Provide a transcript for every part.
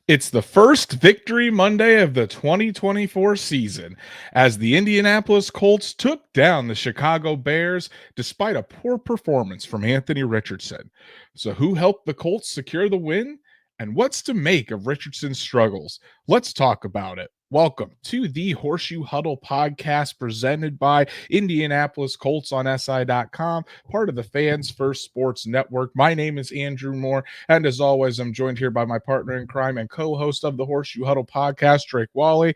It's the first Victory Monday of the 2024 season as the Indianapolis Colts took down the Chicago Bears despite a poor performance from Anthony Richardson. So, who helped the Colts secure the win? And what's to make of Richardson's struggles? Let's talk about it. Welcome to the Horseshoe Huddle Podcast presented by Indianapolis Colts on SI.com, part of the Fans First Sports Network. My name is Andrew Moore. And as always, I'm joined here by my partner in crime and co-host of the Horseshoe Huddle podcast, Drake Wally.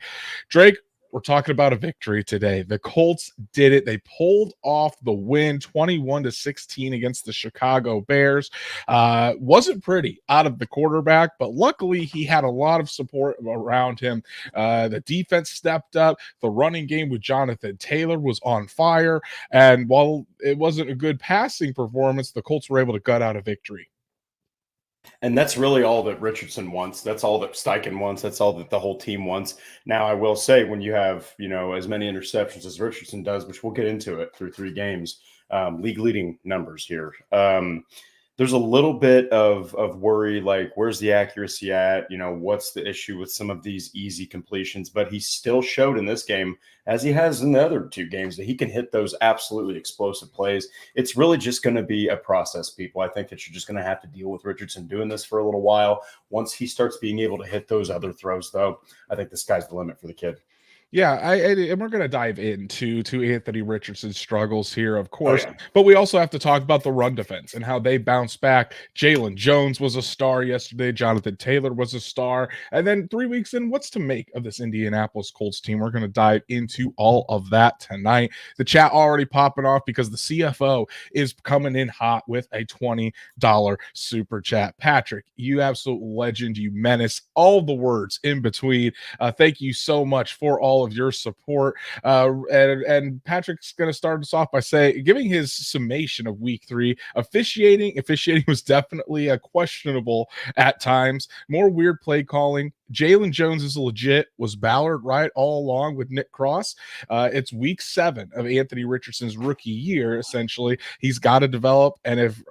Drake, we're talking about a victory today. The Colts did it. They pulled off the win 21-16 against the Chicago Bears. Wasn't pretty out of the quarterback, but luckily he had a lot of support around him. The defense stepped up. The running game with Jonathan Taylor was on fire. And while it wasn't a good passing performance, the Colts were able to gut out a victory. And that's really all that Richardson wants. That's all that Steichen wants. That's all that the whole team wants. Now, I will say, when you have, as many interceptions as Richardson does, which we'll get into it through 3 games, league leading numbers here. There's a little bit of worry, like where's the accuracy at? What's the issue with some of these easy completions? But he still showed in this game, as he has in the other 2 games, that he can hit those absolutely explosive plays. It's really just going to be a process, people. I think that you're just going to have to deal with Richardson doing this for a little while. Once he starts being able to hit those other throws, though, I think the sky's the limit for the kid. Yeah, and we're going to dive into Anthony Richardson's struggles here, of course, but we also have to talk about the run defense and how they bounced back. Jalen Jones was a star yesterday. Jonathan Taylor was a star. And then 3 weeks in, what's to make of this Indianapolis Colts team? We're going to dive into all of that tonight. The chat already popping off because the CFO is coming in hot with a $20 super chat. Patrick, you absolute legend, you menace, all the words in between. Thank you so much for all of your support. And Patrick's going to start us off by giving his summation of week 3. Officiating was definitely questionable at times. More weird play calling. Jalen Jones is legit. Was Ballard right all along with Nick Cross? It's week 7 of Anthony Richardson's rookie year, essentially. He's got to develop, and if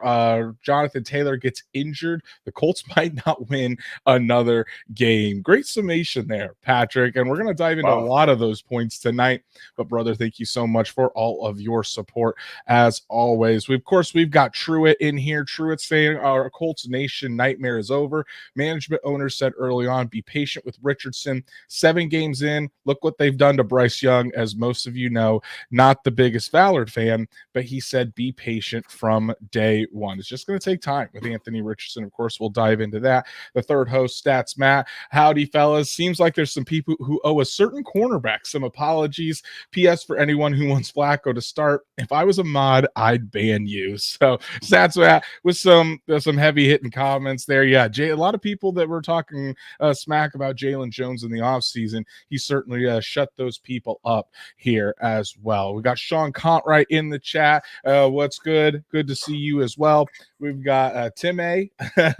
Jonathan Taylor gets injured, the Colts might not win another game. Great summation there, Patrick, and we're going to dive into a lot of those points tonight. But, brother, thank you so much for all of your support, as always. We've got Truitt in here. Truitt saying our Colts Nation nightmare is over. Management owners said early on, be patient with Richardson. 7 games in, look what they've done to Bryce Young. As most of you know, not the biggest Ballard fan, but he said be patient from day one. It's just going to take time with Anthony Richardson. Of course, we'll dive into that. The third host, Stats Matt. Howdy, fellas. Seems like there's some people who owe a certain cornerback some apologies. P.S. for anyone who wants Flacco to start. If I was a mod, I'd ban you. So Stats Matt with some heavy hitting comments there. Yeah, a lot of people that were talking smack about Jalen Jones in the offseason, he certainly shut those people up here as well. We got Sean Contright in the chat. What's good? Good to see you as well. We've got Tim A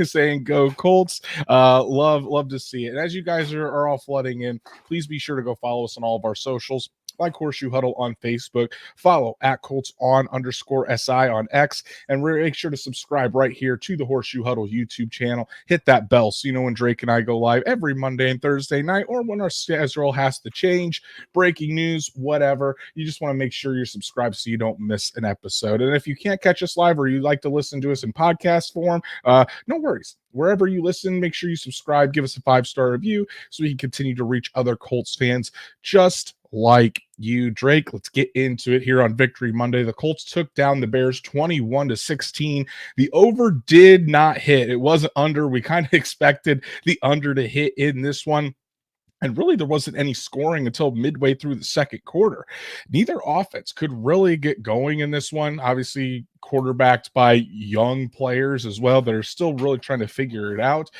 saying go Colts. Love to see it. And as you guys are all flooding in, please be sure to go follow us on all of our socials. Like Horseshoe Huddle on Facebook, follow at Colts _SI on X, and make sure to subscribe right here to the Horseshoe Huddle YouTube channel. Hit that bell so you know when Drake and I go live every Monday and Thursday night, or when our schedule has to change, breaking news, whatever. You just want to make sure you're subscribed so you don't miss an episode. And if you can't catch us live or you like to listen to us in podcast form, no worries. Wherever you listen, make sure you subscribe, give us a 5-star review so we can continue to reach other Colts fans just like you. Drake, let's get into it here on Victory Monday. The Colts took down the Bears 21-16. The over did not hit. It wasn't under. We kind of expected the under to hit in this one. And really, there wasn't any scoring until midway through the second quarter. Neither offense could really get going in this one. Obviously, quarterbacked by young players as well that are still really trying to figure it out.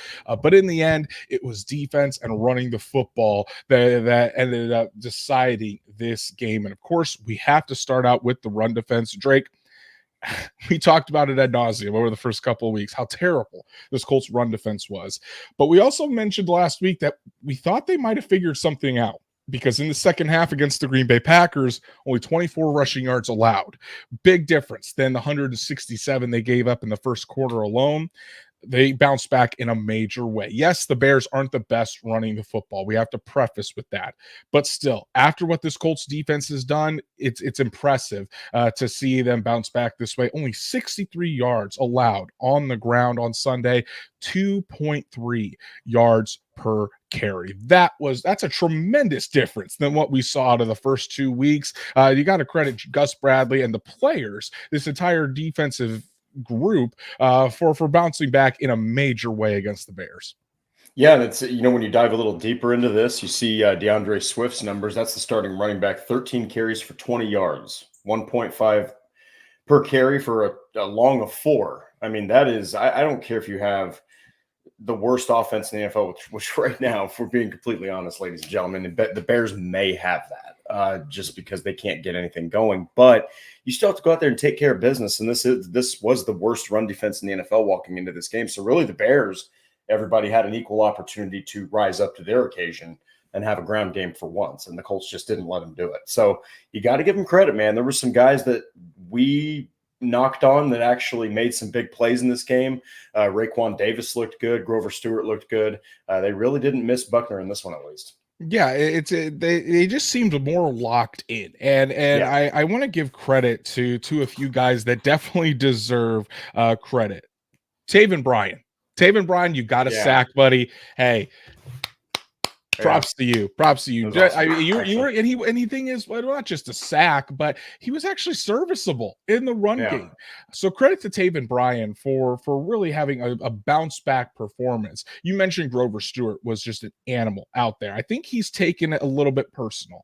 But in the end, it was defense and running the football that ended up deciding this game. And of course, we have to start out with the run defense. Drake, we talked about it ad nauseum over the first couple of weeks, how terrible this Colts run defense was. But we also mentioned last week that we thought they might have figured something out, because in the second half against the Green Bay Packers, only 24 rushing yards allowed. Big difference than the 167 they gave up in the first quarter alone. they bounce back in a major way. Yes, the Bears aren't the best running the football. We have to preface with that. But still, after what this Colts defense has done, it's impressive to see them bounce back this way. Only 63 yards allowed on the ground on Sunday, 2.3 yards per carry. That's a tremendous difference than what we saw out of the first 2 weeks. You got to credit Gus Bradley and the players, this entire defensive group, for bouncing back in a major way against the Bears. Yeah, and it's, when you dive a little deeper into this, you see DeAndre Swift's numbers. That's the starting running back, 13 carries for 20 yards, 1.5 per carry for a long of 4. I mean, that is, I don't care if you have the worst offense in the NFL, which right now, if we're being completely honest, ladies and gentlemen, the Bears may have that just because they can't get anything going. But you still have to go out there and take care of business. And this was the worst run defense in the NFL walking into this game. So really the Bears, everybody had an equal opportunity to rise up to their occasion and have a ground game for once. And the Colts just didn't let them do it. So you got to give them credit, man. There were some guys that we knocked on that actually made some big plays in this game. Raekwon Davis looked good. Grover Stewart looked good. They really didn't miss Buckner in this one, at least. Yeah, they just seemed more locked in, and yeah. I want to give credit to a few guys that definitely deserve credit. Taven Bryan, you got a sack, buddy. Hey. Props to you. Awesome. I mean, you were, and the thing is, well, not just a sack, but he was actually serviceable in the run game. So credit to Taven Bryan for really having a bounce back performance. You mentioned Grover Stewart was just an animal out there. I think he's taken it a little bit personal,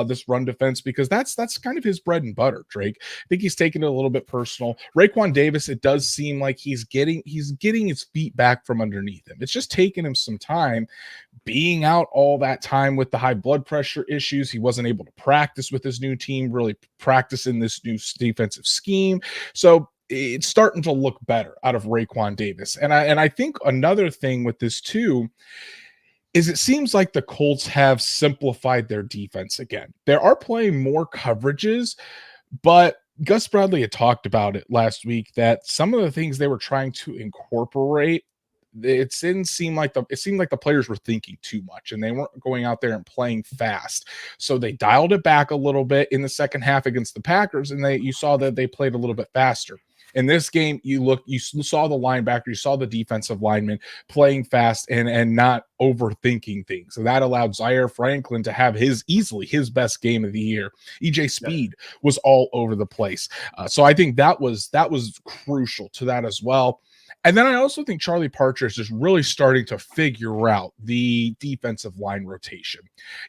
this run defense, because that's kind of his bread and butter, Drake. I think he's taken it a little bit personal. Raekwon Davis, it does seem like he's getting his feet back from underneath him. It's just taken him some time. Being out all that time with the high blood pressure issues, he wasn't able to practice with his new team, really practice in this new defensive scheme. So it's starting to look better out of Raekwon Davis. And I think another thing with this too is it seems like the Colts have simplified their defense again. They are playing more coverages, but Gus Bradley had talked about it last week that some of the things they were trying to incorporate, it seemed like the players were thinking too much and they weren't going out there and playing fast. So they dialed it back a little bit in the second half against the Packers, and you saw that they played a little bit faster. In this game, you saw the linebacker, you saw the defensive lineman playing fast and not overthinking things. So that allowed Zaire Franklin to have easily his best game of the year. EJ Speed was all over the place. So I think that was crucial to that as well. And then I also think Charlie Partridge is really starting to figure out the defensive line rotation.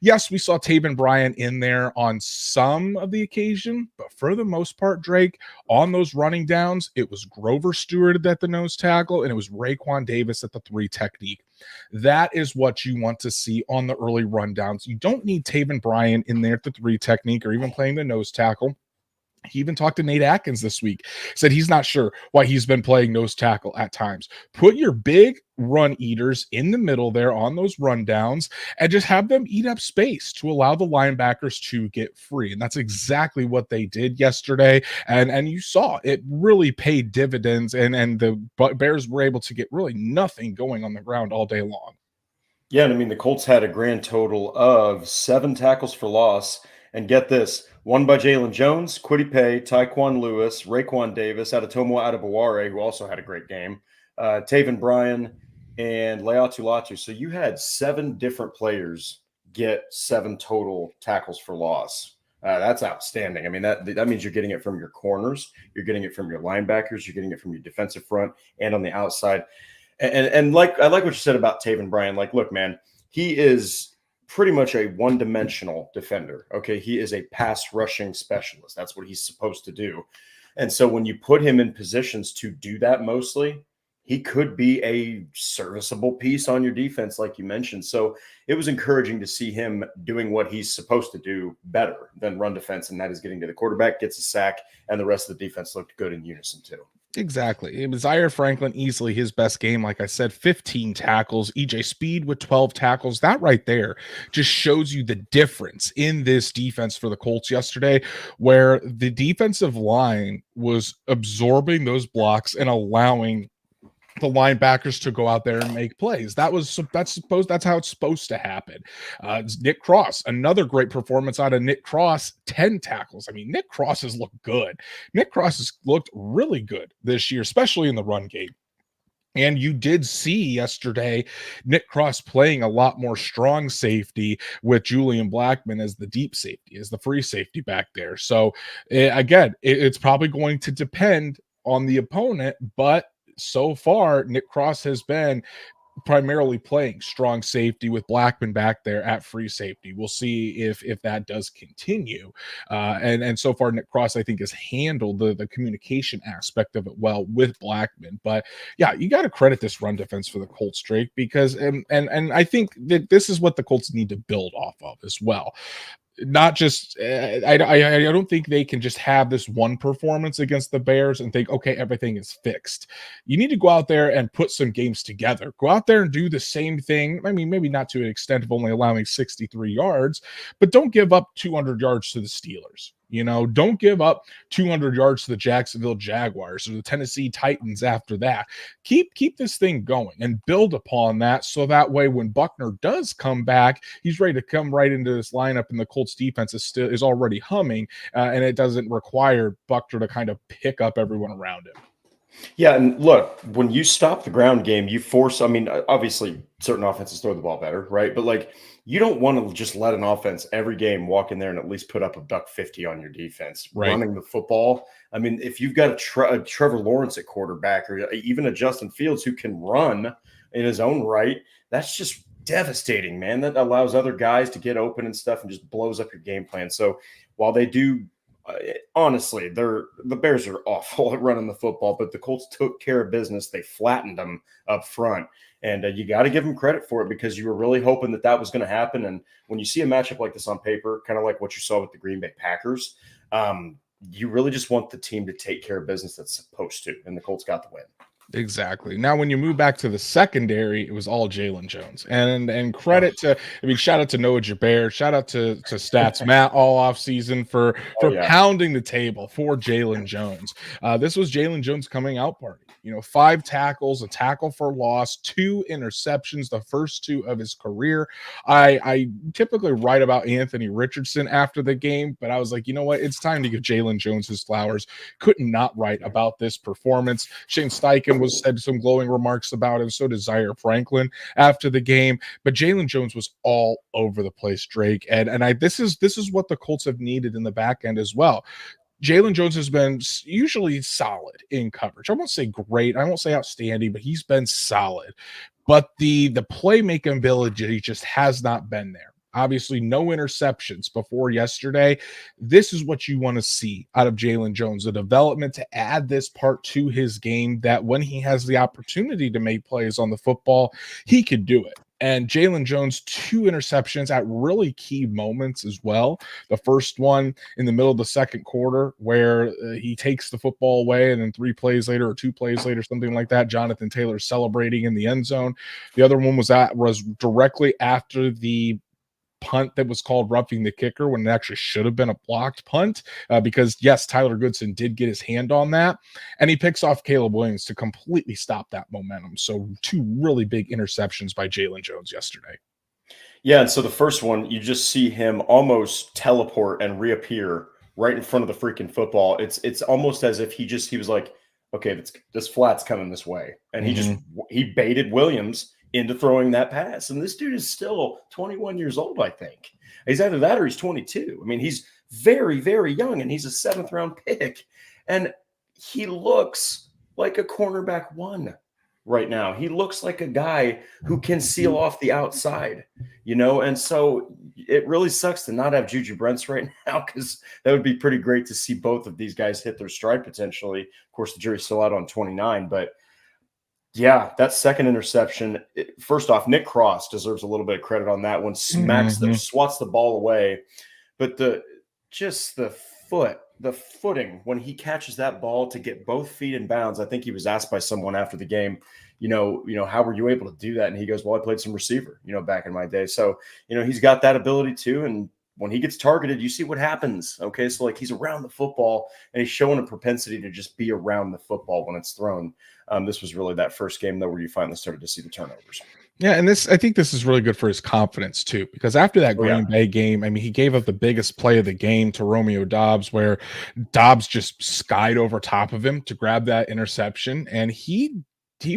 Yes, we saw Taven Bryan in there on some of the occasion, but for the most part, Drake, on those running downs, it was Grover Stewart at the nose tackle, and it was Raekwon Davis at the 3 technique. That is what you want to see on the early rundowns. You don't need Taven Bryan in there at the 3 technique or even playing the nose tackle. He even talked to Nate Atkins this week, said he's not sure why he's been playing nose tackle at times. Put your big run eaters in the middle there on those rundowns and just have them eat up space to allow the linebackers to get free. And that's exactly what they did yesterday. And you saw it really paid dividends, and the Bears were able to get really nothing going on the ground all day long. Yeah, and I mean, the Colts had a grand total of 7 tackles for loss. And get this, 1 by Jalen Jones, Kwity Paye, Tyquan Lewis, Raekwon Davis, Adetomo Adebaware, who also had a great game, Taven Bryan, and Leatu Latu. So you had 7 different players get 7 total tackles for loss. That's outstanding. I mean, that means you're getting it from your corners, you're getting it from your linebackers, you're getting it from your defensive front and on the outside. And like I like what you said about Taven Bryan. Like, look, man, he is pretty much a one-dimensional defender. Okay, he is a pass rushing specialist. That's what he's supposed to do. And so when you put him in positions to do that mostly, he could be a serviceable piece on your defense, like you mentioned. So it was encouraging to see him doing what he's supposed to do better than run defense, and that is getting to the quarterback, gets a sack, and the rest of the defense looked good in unison too. Exactly. It was Zaire Franklin, easily his best game. Like I said, 15 tackles, EJ Speed with 12 tackles. That right there just shows you the difference in this defense for the Colts yesterday, where the defensive line was absorbing those blocks and allowing the linebackers to go out there and make plays. That's how it's supposed to happen. Nick Cross, another great performance out of Nick Cross, 10 tackles. I mean, Nick Cross has looked good. Nick Cross has looked really good this year, especially in the run game. And you did see yesterday Nick Cross playing a lot more strong safety with Julian Blackmon as the deep safety, as the free safety back there. So again, it's probably going to depend on the opponent, but so far Nick Cross has been primarily playing strong safety with Blackmon back there at free safety. We'll see if that does continue. And so far, Nick Cross, I think, has handled the communication aspect of it well with Blackmon. But yeah, you got to credit this run defense for the Colts, Drake, because and I think that this is what the Colts need to build off of as well. Not just I don't think they can just have this one performance against the Bears and think, okay, everything is fixed. You need to go out there and put some games together. Go out there and do the same thing. I mean, maybe not to an extent of only allowing 63 yards, but don't give up 200 yards to the Steelers. Don't give up 200 yards to the Jacksonville Jaguars or the Tennessee Titans after that. Keep this thing going and build upon that, so that way when Buckner does come back, he's ready to come right into this lineup, and the Colts defense is already humming, and it doesn't require Buckner to kind of pick up everyone around him. Yeah, and look, when you stop the ground game, you force, I mean, obviously certain offenses throw the ball better, right? But like, you don't want to just let an offense every game walk in there and at least put up a $150 on your defense, right, running the football. I mean, if you've got a Trevor Lawrence at quarterback or even a Justin Fields who can run in his own right, that's just devastating, man. That allows other guys to get open and stuff and just blows up your game plan. So while they do, honestly, the Bears are awful at running the football, but the Colts took care of business. They flattened them up front, and you got to give them credit for it, because you were really hoping that was going to happen. And when you see a matchup like this on paper, kind of like what you saw with the Green Bay Packers, you really just want the team to take care of business that's supposed to, and the Colts got the win. Exactly. Now, when you move back to the secondary, it was all Jalen Jones, and credit to, shout out to Noah Jabbar, shout out to Stats Matt all off season for pounding the table for Jalen Jones. This was Jalen Jones' coming out party. 5 tackles, a tackle for loss, 2 interceptions, the first 2 of his career. I typically write about Anthony Richardson after the game, but I was like, you know what? It's time to give Jalen Jones his flowers. Could not write about this performance. Shane Steichen said some glowing remarks about him. So did Zaire Franklin after the game. But Jalen Jones was all over the place, Drake. And this is what the Colts have needed in the back end as well. Jalen Jones has been usually solid in coverage. I won't say great. I won't say outstanding, but he's been solid. But the playmaking ability just has not been there. Obviously, no interceptions before yesterday. This is what you want to see out of Jalen Jones, the development to add this part to his game, that when he has the opportunity to make plays on the football, he could do it. And Jalen Jones, 2 interceptions at really key moments as well. The first one in the middle of the second quarter, where he takes the football away, and then 3 plays later or 2 plays later, something like that, Jonathan Taylor celebrating in the end zone. The other one was directly after the punt that was called roughing the kicker, when it actually should have been a blocked punt, because yes, Tyler Goodson did get his hand on that, and he picks off Caleb Williams to completely stop that momentum. So 2 really big interceptions by Jalen Jones yesterday. Yeah, and so the first one, you just see him almost teleport and reappear right in front of the freaking football. It's almost as if he was like, okay, this flat's coming this way, and he baited Williams into throwing that pass. And this dude is still 21 years old, I think. He's either that or he's 22. I mean, he's very, very young, and he's a 7th round pick. And he looks like a cornerback 1 right now. He looks like a guy who can seal off the outside, and so it really sucks to not have Juju Brents right now, because that would be pretty great to see both of these guys hit their stride potentially. Of course, the jury's still out on 29, but yeah, that second interception, first off, Nick Cross deserves a little bit of credit on that one. Swats the ball away. But the footing, when he catches that ball to get both feet in bounds, I think he was asked by someone after the game, how were you able to do that? And he goes, well, I played some receiver, back in my day. So, he's got that ability too. And when he gets targeted, you see what happens. Okay, so like he's around the football and he's showing a propensity to just be around the football when it's thrown. This was really that first game though where you finally started to see the turnovers. Yeah, and I think this is really good for his confidence too, because after that Green Bay game, I mean, he gave up the biggest play of the game to Romeo Doubs, where Doubs just skied over top of him to grab that interception, and he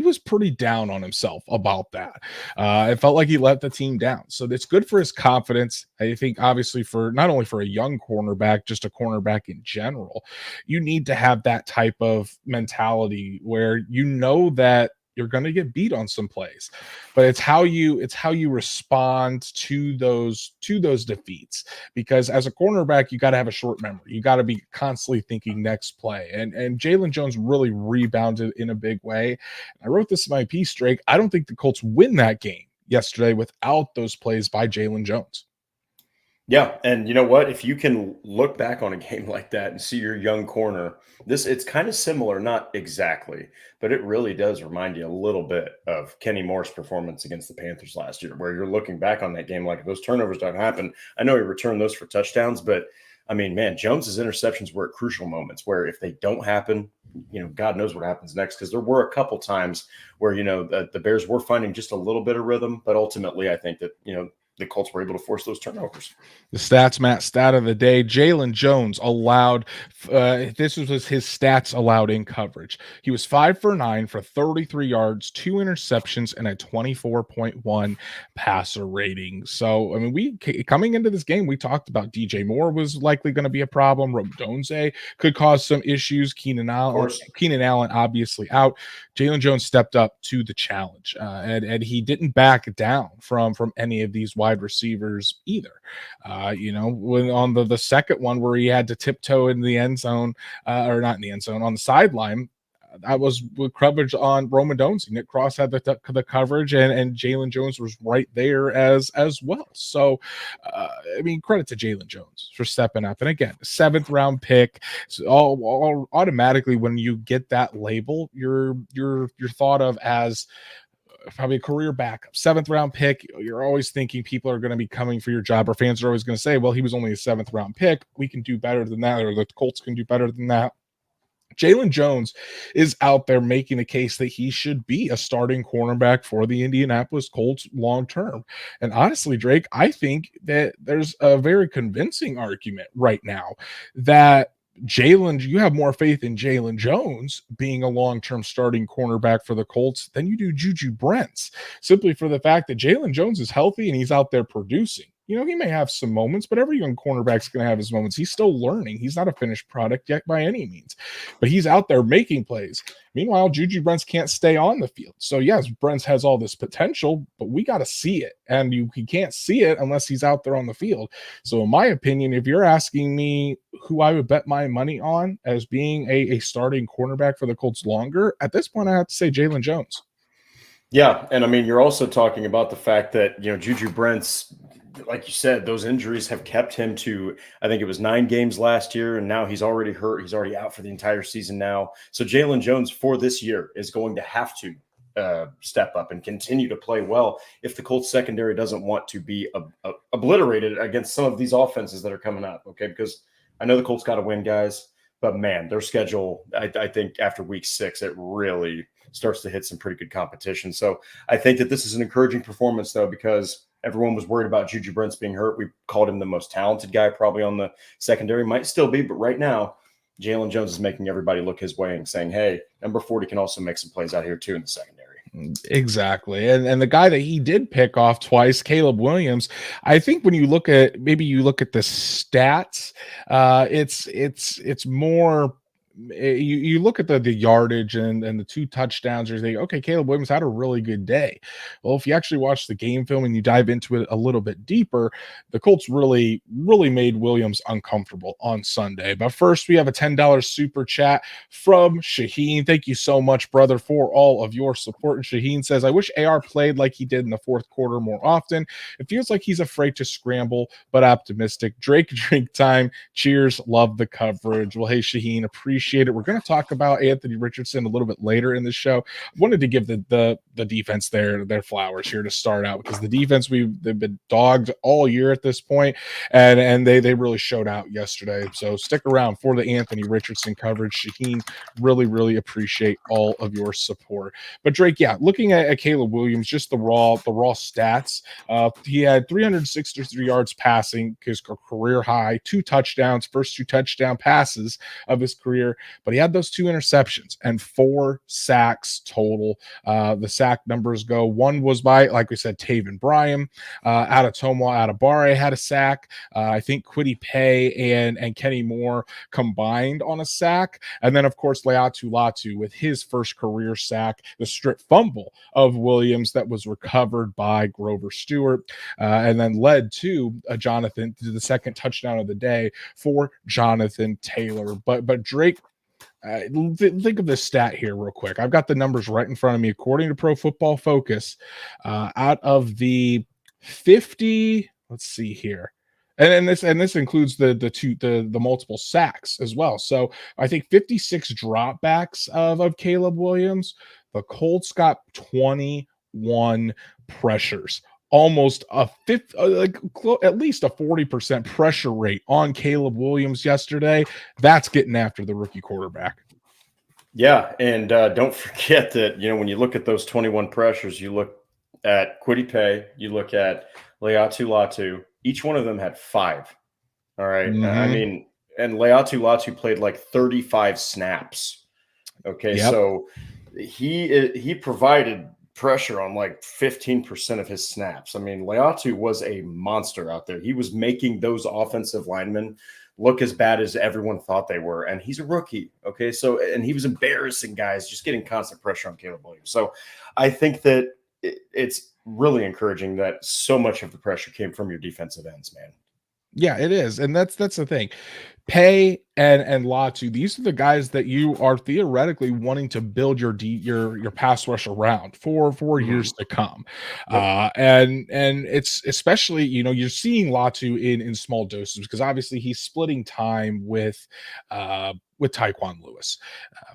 was pretty down on himself about that. It felt like he let the team down. So it's good for his confidence. I think obviously for not only for a young cornerback, just a cornerback in general, you need to have that type of mentality where you know that you're going to get beat on some plays, but it's how you respond to those defeats, because as a cornerback you got to have a short memory. You got to be constantly thinking next play, and Jalen Jones really rebounded in a big way. I wrote this in my piece, Drake. I don't think the Colts win that game yesterday without those plays by Jalen Jones. Yeah, and you know what? If you can look back on a game like that and see your young corner, it's kind of similar, not exactly, but it really does remind you a little bit of Kenny Moore's performance against the Panthers last year, where you're looking back on that game like those turnovers don't happen. I know he returned those for touchdowns, but I mean, man, Jones's interceptions were at crucial moments where if they don't happen, God knows what happens next, because there were a couple times where, the Bears were finding just a little bit of rhythm, but ultimately I think that, the Colts were able to force those turnovers. The stats, Matt, stat of the day. Jalen Jones allowed, this was his stats allowed in coverage. He was 5 for 9 for 33 yards, 2 interceptions, and a 24.1 passer rating. So, I mean, coming into this game, we talked about DJ Moore was likely going to be a problem. Rodonze could cause some issues. Keenan Allen obviously out. Jalen Jones stepped up to the challenge, and he didn't back down from any of these wide receivers either. When on the second one where he had to tiptoe in the end zone, or not in the end zone, on the sideline, that was with coverage on Roman Jones. Nick Cross had the coverage, and Jalen Jones was right there as well. So, I mean, credit to Jalen Jones for stepping up. And again, 7th round pick. So all automatically, when you get that label, you're thought of as probably a career backup. 7th round pick. You're always thinking people are going to be coming for your job, or fans are always going to say, well, he was only a 7th round pick. We can do better than that, or the Colts can do better than that. Jalen Jones is out there making the case that he should be a starting cornerback for the Indianapolis Colts long term. And honestly, Drake, I think that there's a very convincing argument right now that you have more faith in Jalen Jones being a long-term starting cornerback for the Colts than you do Juju Brents, simply for the fact that Jalen Jones is healthy and he's out there producing. He may have some moments, but every young cornerback's going to have his moments. He's still learning. He's not a finished product yet by any means, but he's out there making plays. Meanwhile, Juju Brents can't stay on the field. So yes, Brents has all this potential, but we got to see it. And he can't see it unless he's out there on the field. So in my opinion, if you're asking me who I would bet my money on as being a starting cornerback for the Colts longer, at this point, I have to say Jalen Jones. Yeah. And I mean, you're also talking about the fact that, Juju Brents, like you said, those injuries have kept him to, I think it was 9 games last year, and now he's already hurt. He's already out for the entire season now. So Jalen Jones for this year is going to have to step up and continue to play well if the Colts secondary doesn't want to be obliterated against some of these offenses that are coming up. Okay, because I know the Colts got to win, guys, but man, their schedule, I think after week 6, it really starts to hit some pretty good competition. So I think that this is an encouraging performance, though, because everyone was worried about Juju Brents being hurt. We called him the most talented guy probably on the secondary. Might still be, but right now, Jalen Jones is making everybody look his way and saying, hey, number 40 can also make some plays out here too in the secondary. Exactly. And the guy that he did pick off twice, Caleb Williams, I think when you look at the stats, it's more you look at the yardage and the 2 touchdowns, or you think, okay, Caleb Williams had a really good day. Well, if you actually watch the game film and you dive into it a little bit deeper, the Colts really made Williams uncomfortable on Sunday. But first, we have a $10 super chat from Shaheen. Thank you so much, brother, for all of your support. And Shaheen says, I wish AR played like he did in the 4th quarter more often. It feels like he's afraid to scramble, but optimistic. Drake drink time. Cheers. Love the coverage. Well, hey, Shaheen, appreciate it. We're going to talk about Anthony Richardson a little bit later in the show. I wanted to give the the defense their flowers here to start out, because the defense they've been dogged all year at this point, and they really showed out yesterday. So stick around for the Anthony Richardson coverage. Shaheen, really appreciate all of your support. But Drake, yeah, looking at Caleb Williams, just the raw stats. He had 363 yards passing, his career high, 2 touchdowns, first 2 touchdown passes of his career, but he had those 2 interceptions and 4 sacks total. The sack numbers go, one was by, like we said, Taven Bryan. Adetomo Adebawore had a sack. I think Kwity Paye and Kenny Moore combined on a sack. And then, of course, Leatu Latu with his first career sack, the strip fumble of Williams that was recovered by Grover Stewart, and then led to the second touchdown of the day for Jonathan Taylor. But Drake, think of this stat here real quick. I've got the numbers right in front of me. According to Pro Football Focus, out of the 50, let's see here, and this includes the multiple sacks as well. So I think 56 dropbacks of Caleb Williams. The Colts got 21 pressures, almost a fifth, at least a 40% pressure rate on Caleb Williams yesterday. That's getting after the rookie quarterback. Yeah, and don't forget that, when you look at those 21 pressures, you look at Kwity Paye, you look at Leatu Latu, each one of them had 5. All right. Mm-hmm. I mean, and Leatu Latu played like 35 snaps. Okay. Yep. So he provided pressure on like 15% of his snaps. I mean, Leatu was a monster out there. He was making those offensive linemen look as bad as everyone thought they were. And he's a rookie. Okay. So, and he was embarrassing guys, just getting constant pressure on Caleb Williams. So I think that it's really encouraging that so much of the pressure came from your defensive ends, man. Yeah, it is. And that's the thing. Paye and Latu, these are the guys that you are theoretically wanting to build your pass rush around for years to come. Yep. And it's especially, you're seeing Latu in small doses, because obviously he's splitting time with Tyquan Lewis.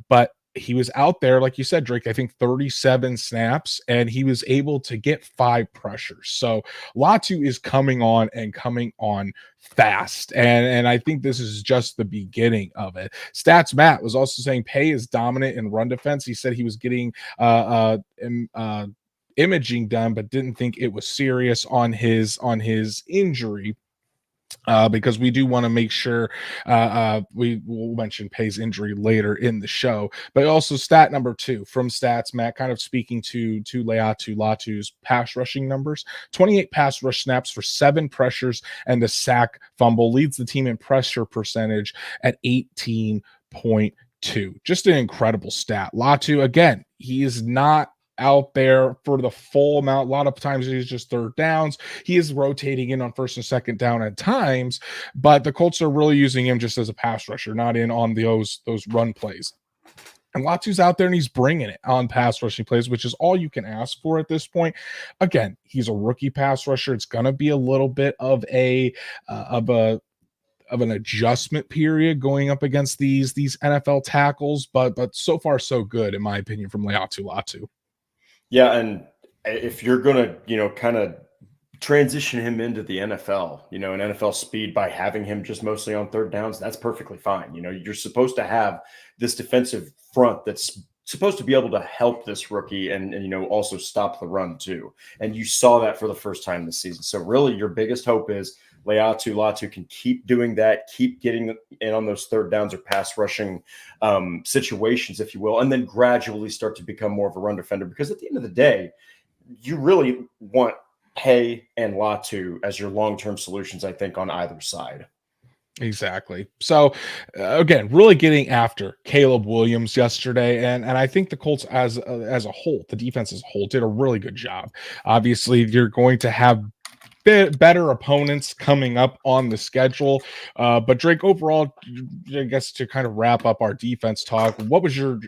But he was out there, like you said, Drake, I think 37 snaps, and he was able to get 5 pressures. So Latu is coming on fast. And I think this is just the beginning of it. Stats Matt was also saying Paye is dominant in run defense. He said he was getting imaging done, but didn't think it was serious on his injury. Because we do want to make sure we will mention Paye's injury later in the show. But also stat number 2 from Stats Matt, kind of speaking to Leatu Latu's pass rushing numbers: 28 pass rush snaps for 7 pressures and a sack fumble, leads the team in pressure percentage at 18.2. Just an incredible stat. Latu, again, he is not out there for the full amount. A lot of times he's just third downs. He is rotating in on first and second down at times, but the Colts are really using him just as a pass rusher, not in on those run plays. And Latu's out there and he's bringing it on pass rushing plays, which is all you can ask for at this point. Again, he's a rookie pass rusher. It's going to be a little bit of an adjustment period going up against these NFL tackles, but so far so good, in my opinion, from Leatu Latu. Yeah, and if you're going to, kind of transition him into the NFL, an NFL speed by having him just mostly on third downs, that's perfectly fine. You're supposed to have this defensive front that's supposed to be able to help this rookie and also stop the run too. And you saw that for the first time this season. So really your biggest hope is Leatu Latu can keep doing that, keep getting in on those third downs or pass rushing situations, if you will, and then gradually start to become more of a run defender. Because at the end of the day, you really want Paye and Latu as your long-term solutions, I think, on either side. Exactly. So again, really getting after Caleb Williams yesterday, and I think the Colts as a whole, the defense as a whole, did a really good job. Obviously, you're going to have better opponents coming up on the schedule, but Drake, overall, I guess to kind of wrap up our defense talk, what was your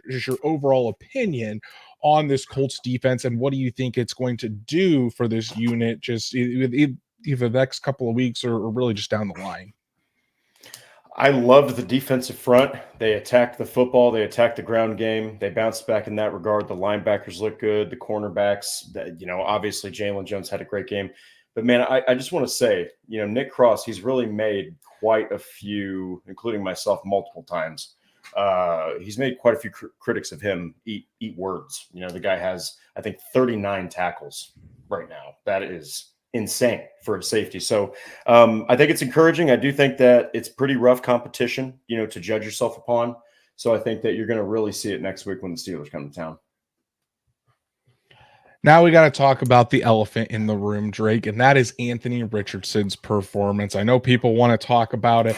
overall opinion on this Colts defense, and what do you think it's going to do for this unit, just either the next couple of weeks or really just down the line? I loved the defensive front. They attacked the football. They attacked the ground game. They bounced back in that regard. The linebackers look good. The cornerbacks, obviously Jalen Jones had a great game. But, man, I just want to say, Nick Cross, he's really made quite a few, including myself, multiple times. He's made quite a few critics of him eat words. The guy has, I think, 39 tackles right now. That is insane for a safety. So I think it's encouraging. I do think that it's pretty rough competition, to judge yourself upon. So I think that you're going to really see it next week when the Steelers come to town. Now we got to talk about the elephant in the room, Drake, and that is Anthony Richardson's performance. I know people want to talk about it.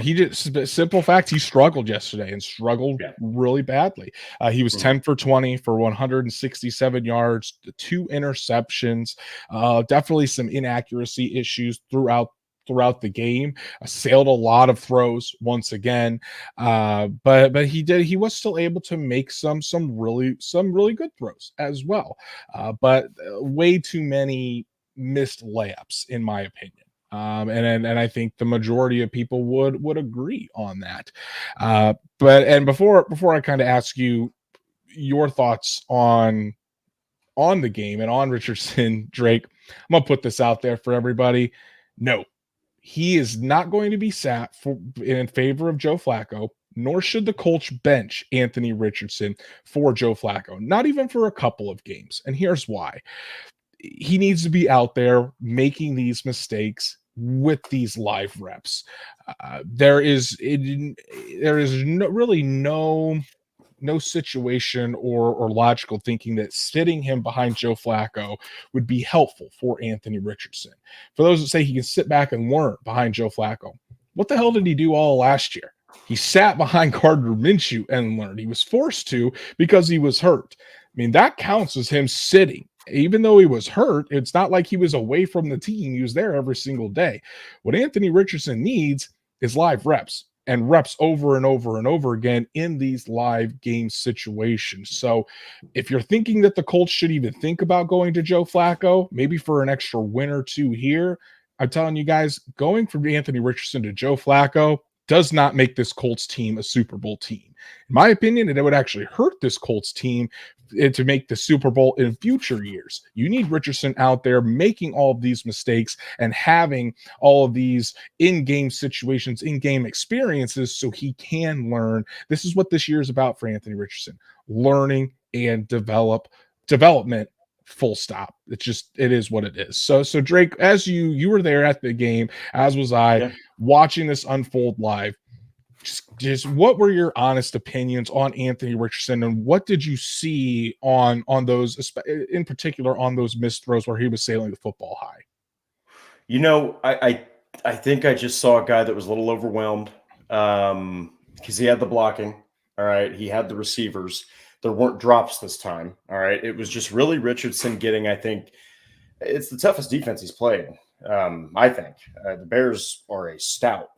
He just, simple fact, he struggled yesterday and struggled really badly. He was 10 for 20 for 167 yards, 2 interceptions, definitely some inaccuracy issues throughout the game. Sailed a lot of throws once again, but he was still able to make some really good throws as well, but way too many missed layups in my opinion. And I think the majority of people would agree on that. But before I kind of ask you your thoughts on the game and on Richardson, Drake, I'm gonna put this out there for everybody. No, he is not going to be sat in favor of Joe Flacco, nor should the Colts bench Anthony Richardson for Joe Flacco, not even for a couple of games. And here's why. He needs to be out there making these mistakes with these live reps. There is really no situation or logical thinking that sitting him behind Joe Flacco would be helpful for Anthony Richardson. For those that say he can sit back and learn behind Joe Flacco, what the hell did he do all last year? He sat behind Gardner Minshew and learned. He was forced to because he was hurt. I mean, that counts as him sitting. Even though he was hurt, it's not like he was away from the team. He was there every single day. What Anthony Richardson needs is live reps. And reps over and over and over again in these live game situations. So if you're thinking that the Colts should even think about going to Joe Flacco, maybe for an extra win or two here, I'm telling you guys, going from Anthony Richardson to Joe Flacco does not make this Colts team a Super Bowl team. In my opinion, it would actually hurt this Colts team to make the Super Bowl in future years. You need Richardson out there making all of these mistakes and having all of these in-game situations, in-game experiences so he can learn. This is what this year is about for Anthony Richardson, learning and development, full stop. It is what it is. So Drake, as you were there at the game, as was I, watching this unfold live, just what were your honest opinions on Anthony Richardson, and what did you see on those, in particular on those missed throws where he was sailing the football high? I think I just saw a guy that was a little overwhelmed because he had the blocking. All right, he had the receivers. There weren't drops this time. All right, it was just really Richardson getting. I think it's the toughest defense he's played. I think the Bears are a stout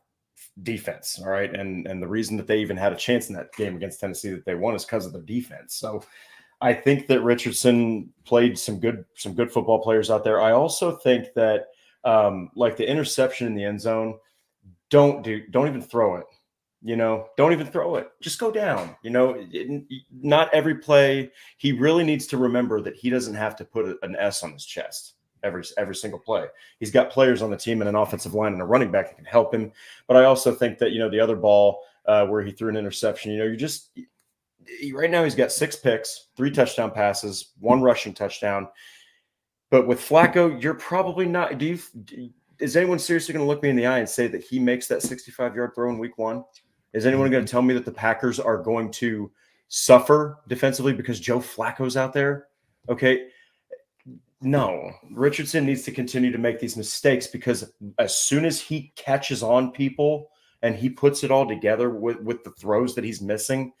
defense, all right, and the reason that they even had a chance in that game against Tennessee that they won is because of their defense. So I think that Richardson played some good football players out there. I also think that like the interception in the end zone, don't even throw it. Don't even throw it. Just go down. Not every play. He really needs to remember that he doesn't have to put an S on his chest every single play. He's got players on the team and an offensive line and a running back that can help him. But I also think that, the other ball where he threw an interception, right now he's got 6 picks, 3 touchdown passes, 1 rushing touchdown. But with Flacco, you're probably not. Is anyone seriously going to look me in the eye and say that he makes that 65-yard throw in week 1? Is anyone going to tell me that the Packers are going to suffer defensively because Joe Flacco's out there? Okay. No, Richardson needs to continue to make these mistakes because as soon as he catches on people and he puts it all together with the throws that he's missing,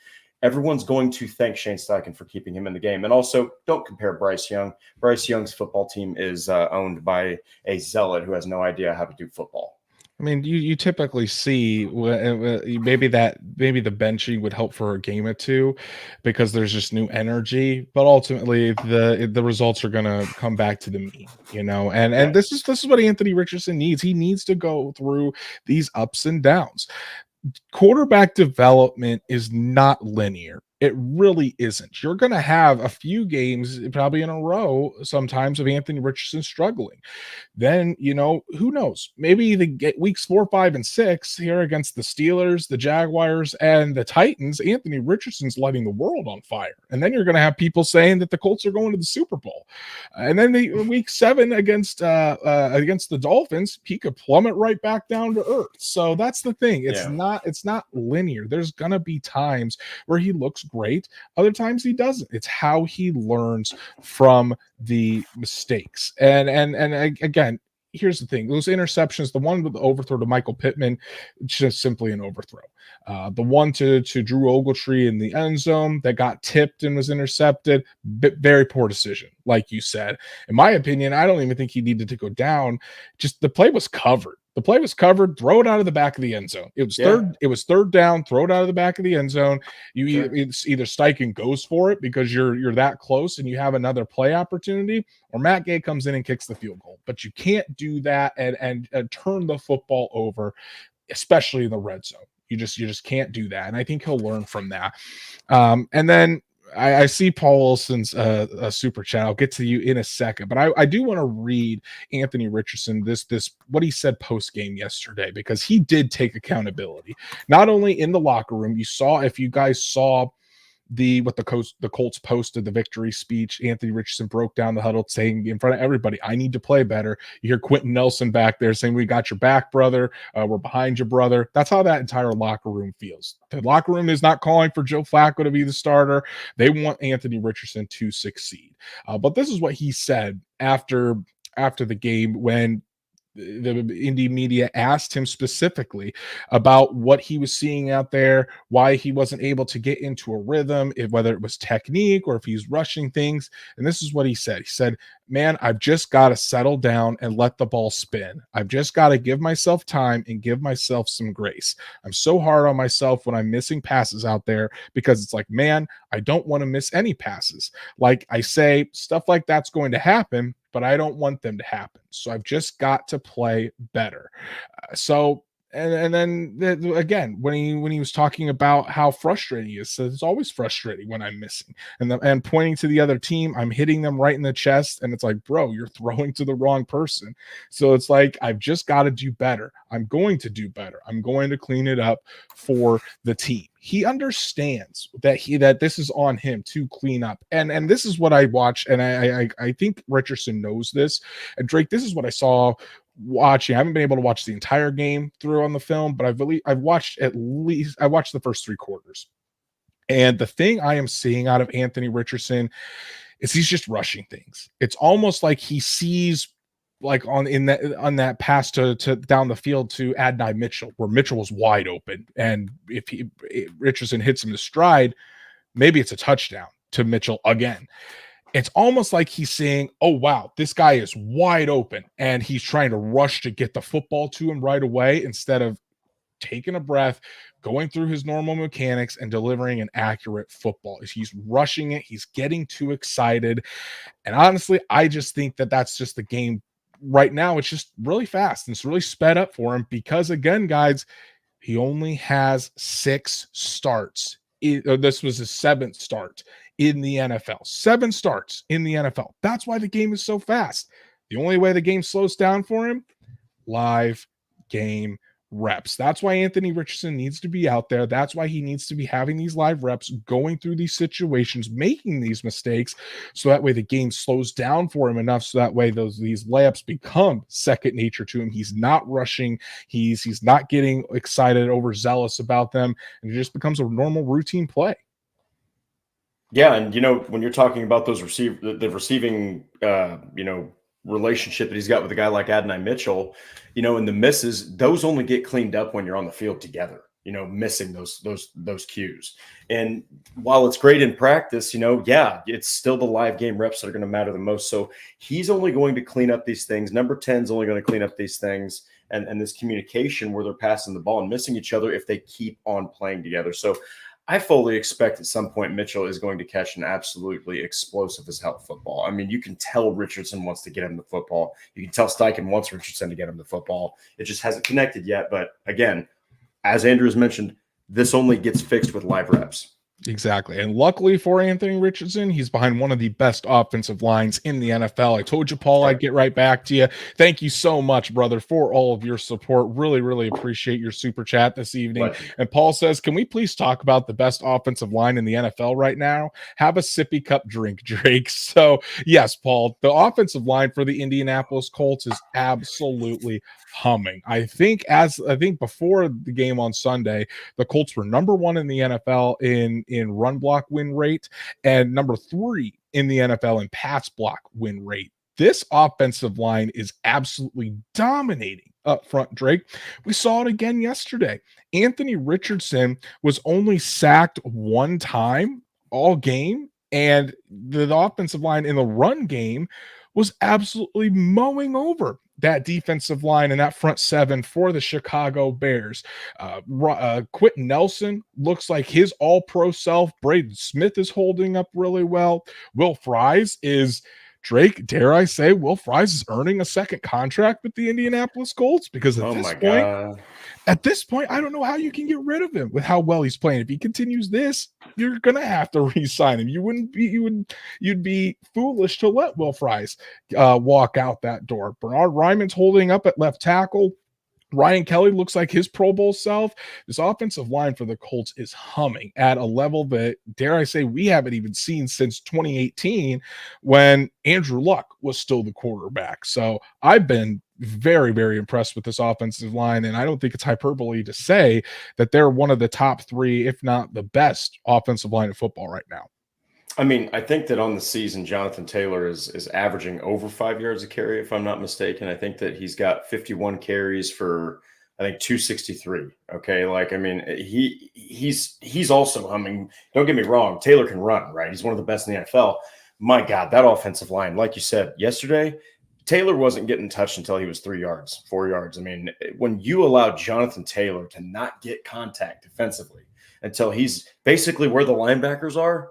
everyone's going to thank Shane Steichen for keeping him in the game. And also, don't compare Bryce Young. Bryce Young's football team is owned by a zealot who has no idea how to do football. I mean, you typically see maybe the benching would help for a game or two because there's just new energy, but ultimately the results are going to come back to the mean, and this is what Anthony Richardson needs. He needs to go through these ups and downs. quarterback development is not linear. It really isn't. You're going to have a few games, probably in a row, sometimes of Anthony Richardson struggling. Then, who knows? Maybe the weeks 4, 5, and 6 here against the Steelers, the Jaguars, and the Titans, Anthony Richardson's lighting the world on fire. And then you're going to have people saying that the Colts are going to the Super Bowl. And then week 7 against the Dolphins, he could plummet right back down to earth. So that's the thing. It's not linear. There's going to be times where he looks great. Other times he doesn't. It's how he learns from the mistakes. And again, here's the thing. Those interceptions, the one with the overthrow to Michael Pittman, just simply an overthrow. The one to Drew Ogletree in the end zone that got tipped and was intercepted, very poor decision, like you said. In my opinion, I don't even think he needed to go down. Just the play was covered. The play was covered. Throw it out of the back of the end zone. It was third down. Throw it out of the back of the end zone. It's either Steichen goes for it because you're that close and you have another play opportunity, or Matt Gay comes in and kicks the field goal. But you can't do that and turn the football over, especially in the red zone. You just can't do that. And I think he'll learn from that. And then I see Paul Wilson's a super chat. I'll get to you in a second, but I do want to read Anthony Richardson this what he said post game yesterday, because he did take accountability, not only in the locker room. If you guys saw the Colts posted the victory speech, Anthony Richardson broke down the huddle saying in front of everybody, I need to play better. You hear Quentin Nelson back there saying, we got your back, brother. We're behind you, brother. That's how that entire locker room feels. The locker room is not calling for Joe Flacco to be the starter. They want Anthony Richardson to succeed. But this is what he said after the game when the Indy media asked him specifically about what he was seeing out there, why he wasn't able to get into a rhythm, whether it was technique or if he's rushing things. And this is what he said. He said, man, I've just got to settle down and let the ball spin. I've just got to give myself time and give myself some grace. I'm so hard on myself when I'm missing passes out there because it's like, man, I don't want to miss any passes. Like I say, stuff like that's going to happen, but I don't want them to happen. So I've just got to play better. And then again, when he was talking about how frustrating he is, so it's always frustrating when I'm missing and pointing to the other team, I'm hitting them right in the chest. And it's like, bro, you're throwing to the wrong person. So it's like, I've just got to do better. I'm going to do better. I'm going to clean it up for the team. He understands that this is on him to clean up. And this is what I watch. And I think Richardson knows this. And Drake, this is what I saw watching. I haven't been able to watch the entire game through on the film, but I've watched the first 3 quarters. And the thing I am seeing out of Anthony Richardson is he's just rushing things. It's almost like he sees like on that pass to down the field to Adonai Mitchell, where Mitchell was wide open. And if Richardson hits him to stride, maybe it's a touchdown to Mitchell again. It's almost like he's saying, oh, wow, this guy is wide open. And he's trying to rush to get the football to him right away instead of taking a breath, going through his normal mechanics and delivering an accurate football. He's rushing it. He's getting too excited. And honestly, I just think that's just the game right now. It's just really fast and it's really sped up for him because, again, guys, he only has 6 starts. This was his 7th start in the NFL. 7 starts in the NFL. That's why the game is so fast. The only way the game slows down for him, live game reps. That's why Anthony Richardson needs to be out there. That's why he needs to be having these live reps, going through these situations, making these mistakes, so that way the game slows down for him enough, so that way these layups become second nature to him. He's not rushing. He's not getting excited, overzealous about them, and it just becomes a normal routine play. Yeah, and when you're talking about those receiving relationship that he's got with a guy like Adonai Mitchell, and the misses, those only get cleaned up when you're on the field together, missing those cues. And while it's great in practice, it's still the live game reps that are going to matter the most. So he's only going to clean up these things. Number 10 is only going to clean up these things and this communication where they're passing the ball and missing each other if they keep on playing together. So I fully expect at some point Mitchell is going to catch an absolutely explosive as hell football. I mean, you can tell Richardson wants to get him the football. You can tell Steichen wants Richardson to get him the football. It just hasn't connected yet. But again, as Andrews mentioned, this only gets fixed with live reps. Exactly. And luckily for Anthony Richardson, he's behind one of the best offensive lines in the NFL. I told you, Paul, I'd get right back to you. Thank you so much, brother, for all of your support. Really, really appreciate your super chat this evening. Legend. And Paul says, can we please talk about the best offensive line in the NFL right now? Have a sippy cup drink, Drake. So, yes, Paul, the offensive line for the Indianapolis Colts is absolutely humming. I think before the game on Sunday, the Colts were number 1 in the NFL in run block win rate and number 3 in the NFL in pass block win rate. This offensive line is absolutely dominating up front, Drake. We saw it again yesterday. Anthony Richardson was only sacked 1 time all game, and the offensive line in the run game was absolutely mowing over that defensive line and that front 7 for the Chicago Bears. Quentin Nelson looks like his all-pro self. Braden Smith is holding up really well. Will Fries is, Drake, dare I say, Will Fries is earning a second contract with the Indianapolis Colts, because at this point, I don't know how you can get rid of him with how well he's playing. If he continues this, you're gonna have to re-sign him. You'd be foolish to let Will Fries walk out that door. Bernard Ryman's holding up at left tackle. Ryan Kelly looks like his Pro Bowl self. This offensive line for the Colts is humming at a level that, dare I say, we haven't even seen since 2018 when Andrew Luck was still the quarterback. So I've been very, very impressed with this offensive line, and I don't think it's hyperbole to say that they're one of the top 3, if not the best offensive line of football right now. I mean, I think that on the season, Jonathan Taylor is averaging over 5 yards a carry, if I'm not mistaken. I think that he's got 51 carries for, I think, 263. Okay, like, I mean, he's also humming. Don't get me wrong, Taylor can run, right? He's one of the best in the NFL. My God, that offensive line, like you said yesterday, Taylor wasn't getting touched until he was 3 yards, 4 yards. I mean, when you allow Jonathan Taylor to not get contact defensively until he's basically where the linebackers are,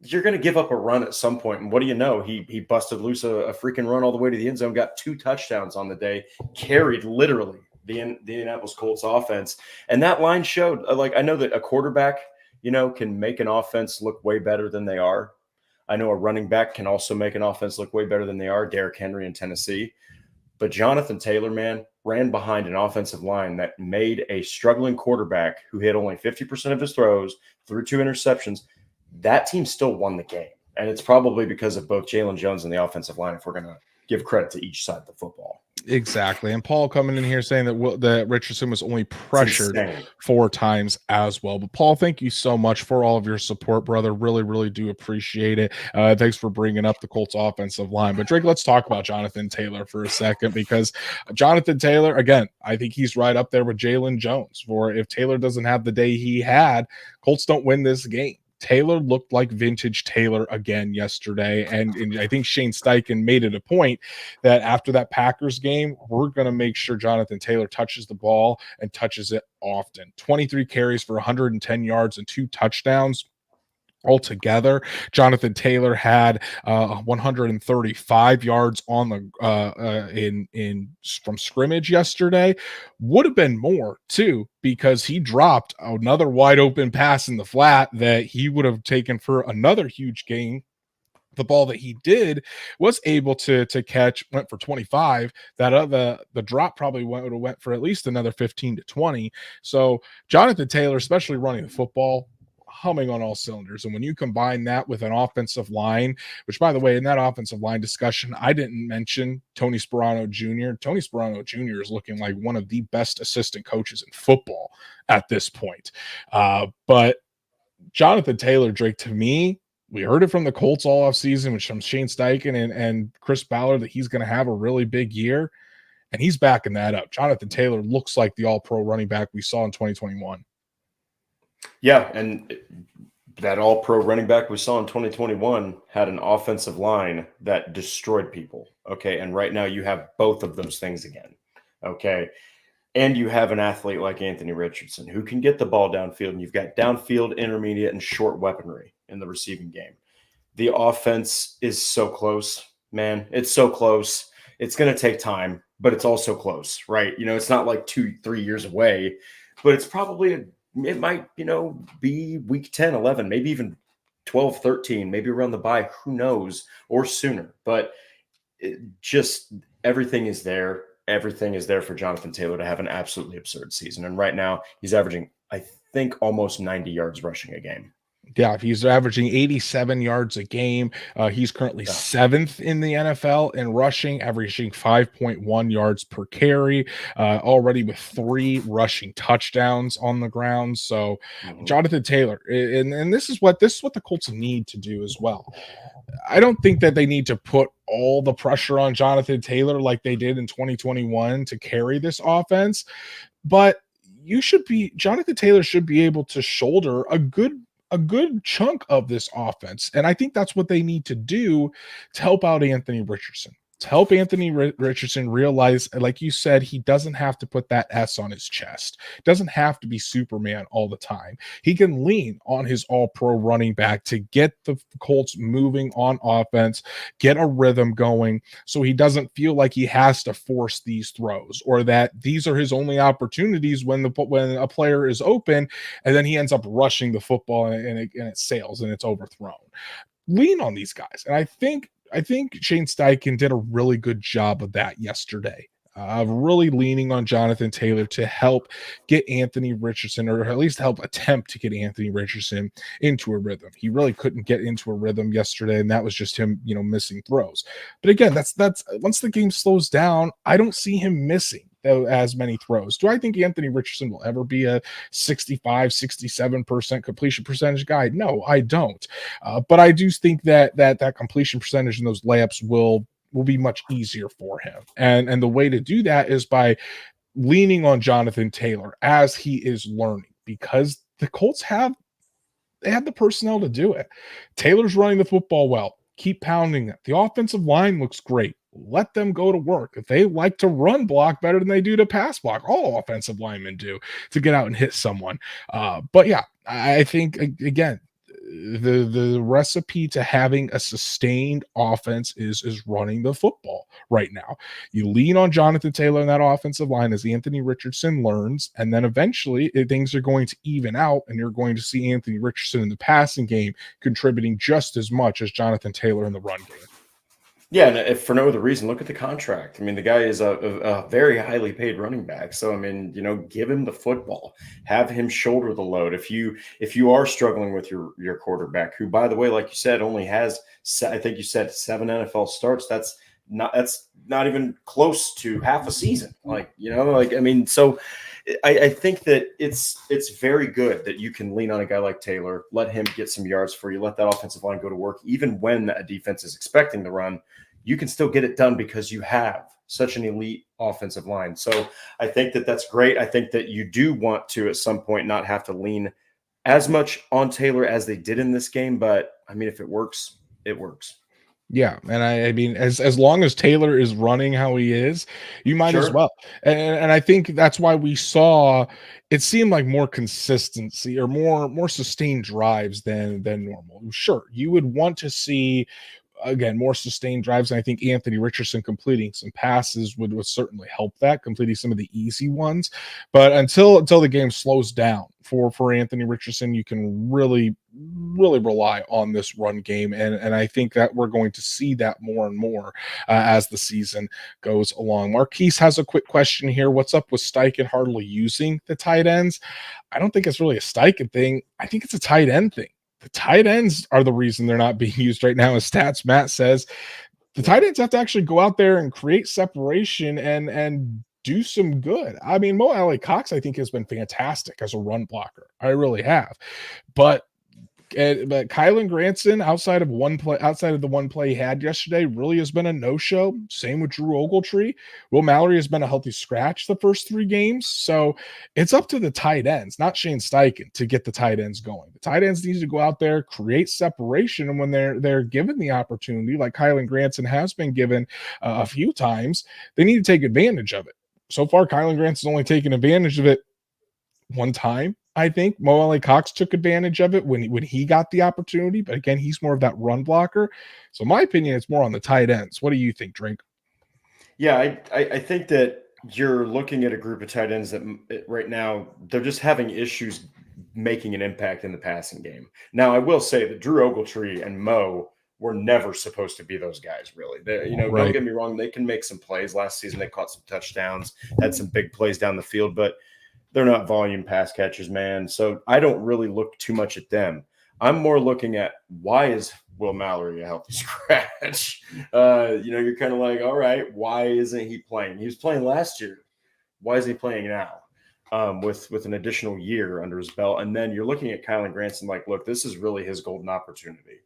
you're going to give up a run at some point. And what do you know? He busted loose a freaking run all the way to the end zone, got 2 touchdowns on the day, carried literally the Indianapolis Colts offense. And that line showed, like, I know that a quarterback, can make an offense look way better than they are. I know a running back can also make an offense look way better than they are, Derrick Henry in Tennessee. But Jonathan Taylor, man, ran behind an offensive line that made a struggling quarterback who hit only 50% of his throws, threw 2 interceptions. That team still won the game. And it's probably because of both Jalen Jones and the offensive line, if we're going to give credit to each side of the football. Exactly. And Paul coming in here saying that Richardson was only pressured 4 times as well. But Paul, thank you so much for all of your support, brother. Really, really do appreciate it. Thanks for bringing up the Colts offensive line. But Drake, let's talk about Jonathan Taylor for a second, because Jonathan Taylor, again, I think he's right up there with Jalen Jones. For if Taylor doesn't have the day he had, Colts don't win this game. Taylor looked like vintage Taylor again yesterday. And I think Shane Steichen made it a point that after that Packers game, we're going to make sure Jonathan Taylor touches the ball and touches it often. 23 carries for 110 yards and 2 touchdowns. Altogether, Jonathan Taylor had 135 yards on the from scrimmage yesterday. Would have been more too, because he dropped another wide open pass in the flat that he would have taken for another huge gain. The ball that he did was able to catch, went for 25. The drop probably would have went for at least another 15 to 20. So Jonathan Taylor, especially running the football, humming on all cylinders. And when you combine that with an offensive line, which, by the way, in that offensive line discussion, I didn't mention Tony Sperano Jr. Tony Sperano Jr. is looking like one of the best assistant coaches in football at this point. But Jonathan Taylor, Drake, to me, we heard it from the Colts all offseason, which from Shane Steichen and Chris Ballard, that he's going to have a really big year. And he's backing that up. Jonathan Taylor looks like the all-pro running back we saw in 2021. Yeah, and that all-pro running back we saw in 2021 had an offensive line that destroyed people, okay? And right now you have both of those things again, okay? And you have an athlete like Anthony Richardson who can get the ball downfield, and you've got downfield, intermediate, and short weaponry in the receiving game. The offense is so close, man. It's so close. It's going to take time, but it's also close, right? It's not like 2-3 years away. but it's probably it might, be week 10, 11, maybe even 12, 13, maybe around the bye, who knows, or sooner. But just everything is there. Everything is there for Jonathan Taylor to have an absolutely absurd season. And right now he's averaging, I think, almost 90 yards rushing a game. Yeah, he's averaging 87 yards a game. He's currently seventh in the NFL in rushing, averaging 5.1 yards per carry, already with 3 rushing touchdowns on the ground. So, Jonathan Taylor, and this is what the Colts need to do as well. I don't think that they need to put all the pressure on Jonathan Taylor like they did in 2021 to carry this offense, but Jonathan Taylor should be able to shoulder a good chunk of this offense. And I think that's what they need to do to help out Anthony Richardson. To help Anthony Richardson realize, like you said, he doesn't have to put that S on his chest. Doesn't have to be Superman all the time. He can lean on his all-pro running back to get the Colts moving on offense, get a rhythm going, so he doesn't feel like he has to force these throws or that these are his only opportunities when a player is open, and then he ends up rushing the football and it sails and it's overthrown. Lean on these guys, and I think Shane Steichen did a really good job of that yesterday, of really leaning on Jonathan Taylor to help get Anthony Richardson, or at least help attempt to get Anthony Richardson into a rhythm. He really couldn't get into a rhythm yesterday, and that was just him, missing throws. But again, that's once the game slows down, I don't see him missing as many throws. Do I think Anthony Richardson will ever be a 65, 67% completion percentage guy? No, I don't. But I do think that completion percentage in those layups will be much easier for him. And the way to do that is by leaning on Jonathan Taylor as he is learning, because the Colts have the personnel to do it. Taylor's running the football well. Keep pounding it. The offensive line looks great. Let them go to work. If they like to run block better than they do to pass block, all offensive linemen do, to get out and hit someone. But yeah, I think, again, the recipe to having a sustained offense is running the football right now. You lean on Jonathan Taylor in that offensive line as Anthony Richardson learns, and then eventually things are going to even out, and you're going to see Anthony Richardson in the passing game contributing just as much as Jonathan Taylor in the run game. Yeah, and if for no other reason, look at the contract. I mean, the guy is a very highly paid running back. So, I mean, give him the football, have him shoulder the load. If you are struggling with your quarterback, who, by the way, like you said, only has, I think you said, 7 NFL starts. That's not even close to half a season. I mean, so I think that it's very good that you can lean on a guy like Taylor, let him get some yards for you, let that offensive line go to work, even when a defense is expecting the run. You can still get it done because you have such an elite offensive line. So I think that that's great. I think that you do want to, at some point, not have to lean as much on Taylor as they did in this game. But, I mean, if it works, it works. Yeah, and I mean, as long as Taylor is running how he is, you might as well. And I think that's why we saw it seemed like more consistency or more sustained drives than normal. Sure, you would want to see, again, more sustained drives. And I think Anthony Richardson completing some passes would certainly help that, completing some of the easy ones. But until the game slows down for Anthony Richardson, you can really rely on this run game. And I think that we're going to see that more and more as the season goes along. Marquise has a quick question here. What's up with Steichen hardly using the tight ends? I don't think it's really a Steichen thing. I think it's a tight end thing. The tight ends are the reason they're not being used right now. As Stats Matt says, the tight ends have to actually go out there and create separation and do some good. I mean, Mo Alley-Cox, I think, has been fantastic as a run blocker. I really have. But Kylan Granson, outside of the one play he had yesterday, really has been a no-show. Same with Drew Ogletree. Will Mallory has been a healthy scratch the first 3 games. So it's up to the tight ends, not Shane Steichen, to get the tight ends going. The tight ends need to go out there, create separation, and when they're given the opportunity, like Kylan Granson has been given a few times, they need to take advantage of it. So far, Kylan Granson's only taken advantage of it one time. I think Mo Alley-Cox took advantage of it when he got the opportunity, but again, he's more of that run blocker. So my opinion, it's more on the tight ends. What do you think, Drake? Yeah, I think that you're looking at a group of tight ends that right now they're just having issues making an impact in the passing game. Now, I will say that Drew Ogletree and Mo were never supposed to be those guys, really. Don't Right. get me wrong, they can make some plays. Last season, they caught some touchdowns, had some big plays down the field, but they're not volume pass catchers, man. So I don't really look too much at them. I'm more looking at why is Will Mallory a healthy scratch? You're kind of like, all right, why isn't he playing? He was playing last year. Why is he playing now? With an additional year under his belt. And then you're looking at Kylan Granson like, look, this is really his golden opportunity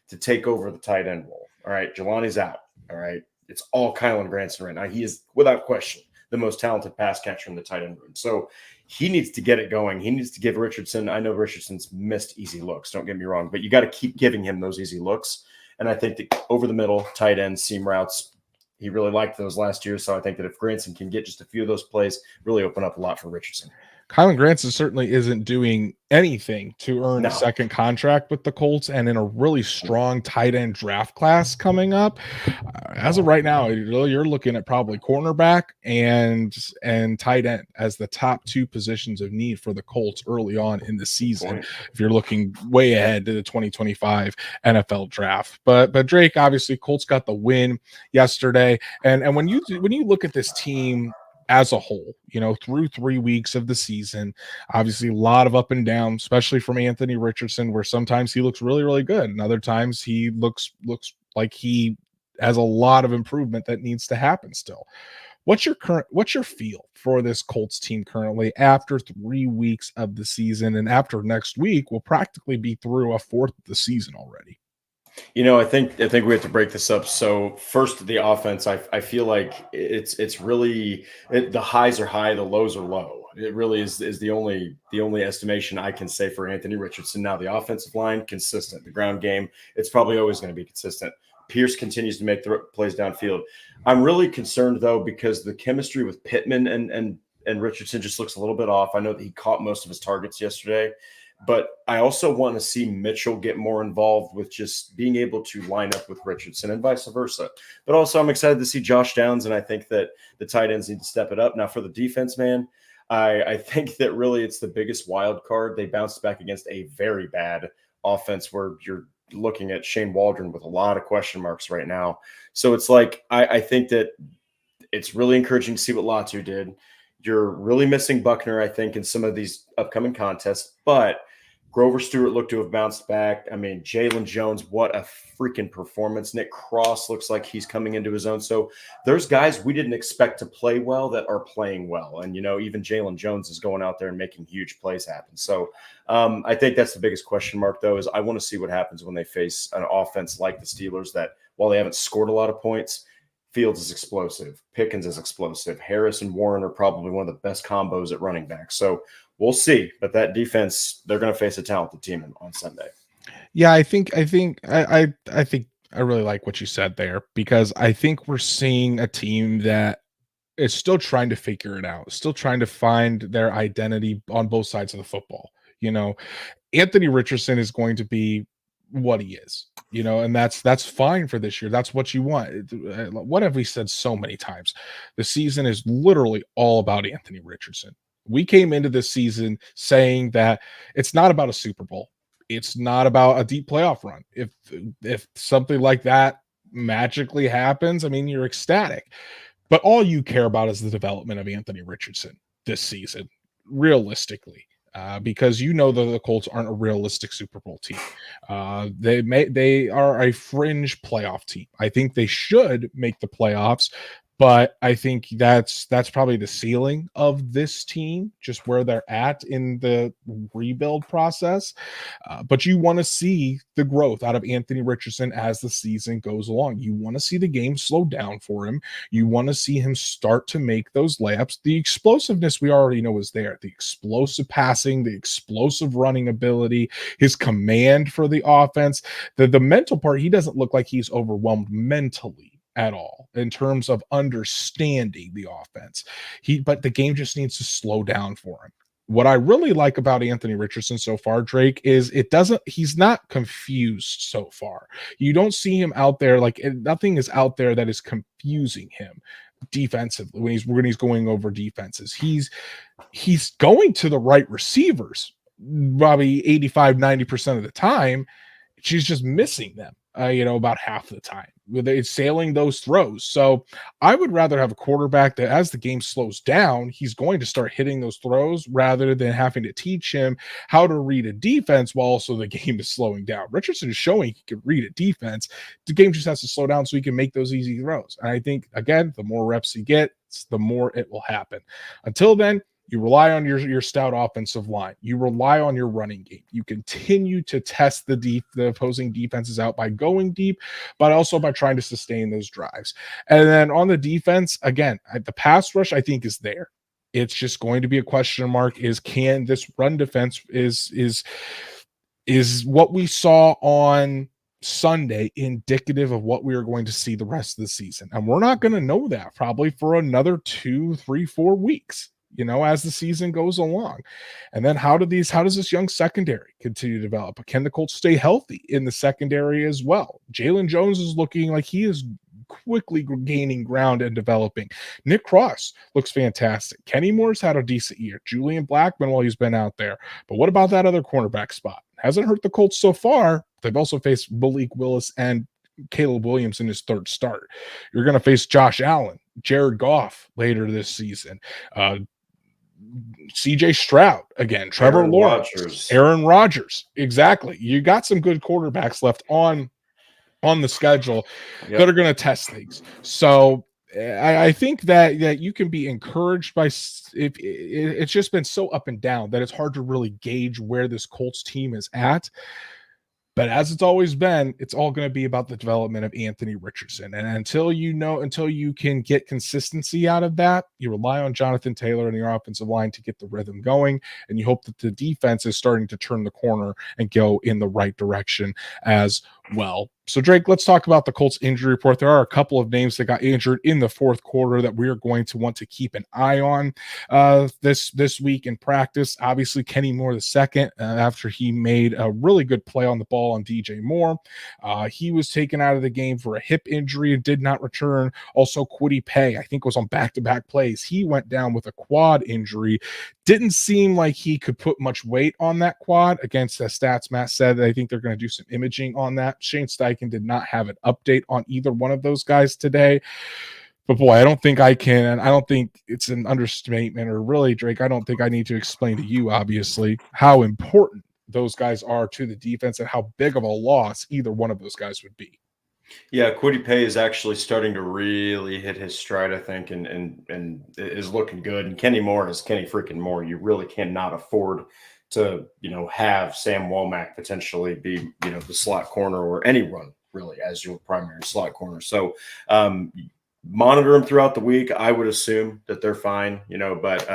to take over the tight end role. All right, Jelani's out. All right, it's all Kylan Granson right now. He is, without question, the most talented pass catcher in the tight end room. So he needs to get it going. He needs to give Richardson. I know Richardson's missed easy looks. Don't get me wrong, but you got to keep giving him those easy looks. And I think that over the middle, tight end, seam routes, he really liked those last year. So I think that if Granson can get just a few of those plays, really open up a lot for Richardson. Kylan Granson certainly isn't doing anything to earn a No. second contract with the Colts, and in a really strong tight end draft class coming up. As of right now, you're looking at probably cornerback and tight end as the top two positions of need for the Colts early on in the season. If you're looking way ahead to the 2025 NFL draft, but Drake, obviously, Colts got the win yesterday, and when you look at this team as a whole, through 3 weeks of the season, obviously a lot of up and down, especially from Anthony Richardson, where sometimes he looks really, really good, and other times he looks like he has a lot of improvement that needs to happen still. What's your feel for this Colts team currently after 3 weeks of the season, and after next week, we'll practically be through a fourth of the season already? I think we have to break this up. So first, the offense. I feel like it's really the highs are high, the lows are low. It really is the only estimation I can say for Anthony Richardson. Now the offensive line consistent, the ground game it's probably always going to be consistent. Pierce continues to make the plays downfield. I'm really concerned though because the chemistry with Pittman and Richardson just looks a little bit off. I know that he caught most of his targets yesterday. But I also want to see Mitchell get more involved with just being able to line up with Richardson and vice versa. But also I'm excited to see Josh Downs, and I think that the tight ends need to step it up. Now for the defense, man, I think that really it's the biggest wild card. They bounced back against a very bad offense where you're looking at Shane Waldron with a lot of question marks right now. So it's like I think that it's really encouraging to see what Latu did. You're really missing Buckner, I think, in some of these upcoming contests, but Grover Stewart looked to have bounced back. I mean, Jalen Jones, what a freaking performance. Nick Cross looks like he's coming into his own. So there's guys we didn't expect to play well that are playing well. And, even Jalen Jones is going out there and making huge plays happen. So I think that's the biggest question mark, though, is I want to see what happens when they face an offense like the Steelers that, while they haven't scored a lot of points, Fields is explosive. Pickens is explosive. Harris and Warren are probably one of the best combos at running back. So we'll see. But that defense, they're going to face a talented team on Sunday. Yeah, I think I really like what you said there, because I think we're seeing a team that is still trying to figure it out, still trying to find their identity on both sides of the football. Anthony Richardson is going to be what he is, and that's fine for this year. That's what you want. What have we said so many times? The season is literally all about Anthony Richardson. We came into this season saying that it's not about a Super Bowl. It's not about a deep playoff run. If something like that magically happens, I mean, you're ecstatic. But all you care about is the development of Anthony Richardson this season, realistically. Because the Colts aren't a realistic Super Bowl team. They are a fringe playoff team. I think they should make the playoffs, but I think that's probably the ceiling of this team, just where they're at in the rebuild process. But you want to see the growth out of Anthony Richardson as the season goes along. You want to see the game slow down for him. You want to see him start to make those layups. The explosiveness we already know is there. The explosive passing, the explosive running ability, his command for the offense. The mental part, he doesn't look like he's overwhelmed mentally at all in terms of understanding the offense. But the game just needs to slow down for him. What I really like about Anthony Richardson so far, Drake, is he's not confused so far. You don't see him out there nothing is out there that is confusing him defensively when he's going over defenses. He's going to the right receivers, probably 85-90% of the time. She's just missing them, about half the time. It's sailing those throws. So I would rather have a quarterback that, as the game slows down, he's going to start hitting those throws rather than having to teach him how to read a defense while also the game is slowing down. Richardson is showing he can read a defense. The game just has to slow down so he can make those easy throws. And I think, again, the more reps he gets, the more it will happen. Until then, you rely on your stout offensive line. You rely on your running game. You continue to test the opposing defenses out by going deep, but also by trying to sustain those drives. And then on the defense, again, the pass rush, I think, is there. It's just going to be a question mark can this run defense is what we saw on Sunday indicative of what we are going to see the rest of the season? And we're not going to know that probably for another 2, 3, 4 weeks, as the season goes along. And then how does this young secondary continue to develop? Can the Colts stay healthy in the secondary as well? Jalen Jones is looking like he is quickly gaining ground and developing. Nick Cross looks fantastic. Kenny Moore's had a decent year. Julian Blackmon while he's been out there. But what about that other cornerback spot? Hasn't hurt the Colts so far. They've also faced Malik Willis and Caleb Williams in his third start. You're going to face Josh Allen, Jared Goff later this season. CJ Stroud again, Trevor Lawrence, Aaron Rodgers. Exactly. You got some good quarterbacks left on the schedule that are going to test things. So I think that you can be encouraged by if it's just been so up and down that it's hard to really gauge where this Colts team is at. But as it's always been, it's all going to be about the development of Anthony Richardson. And until you can get consistency out of that, you rely on Jonathan Taylor and your offensive line to get the rhythm going. And you hope that the defense is starting to turn the corner and go in the right direction as well. So, Drake, let's talk about the Colts injury report. There are a couple of names that got injured in the fourth quarter that we are going to want to keep an eye on this week in practice. Obviously, Kenny Moore II, after he made a really good play on the ball on DJ Moore. He was taken out of the game for a hip injury and did not return. Also, Kwity Paye, I think, was on back-to-back plays. He went down with a quad injury. Didn't seem like he could put much weight on that quad. Against the stats, Matt said, I think they're going to do some imaging on that. Shane Steichen did not have an update on either one of those guys today. But boy, I don't think it's an understatement, or really, Drake, I don't think I need to explain to you, obviously, how important those guys are to the defense and how big of a loss either one of those guys would be. Yeah, Kwity Paye is actually starting to really hit his stride, I think, and is looking good. And Kenny Moore is Kenny freaking Moore. You really cannot afford to, have Sam Womack potentially be, the slot corner or anyone really as your primary slot corner. So monitor them throughout the week. I would assume that they're fine, but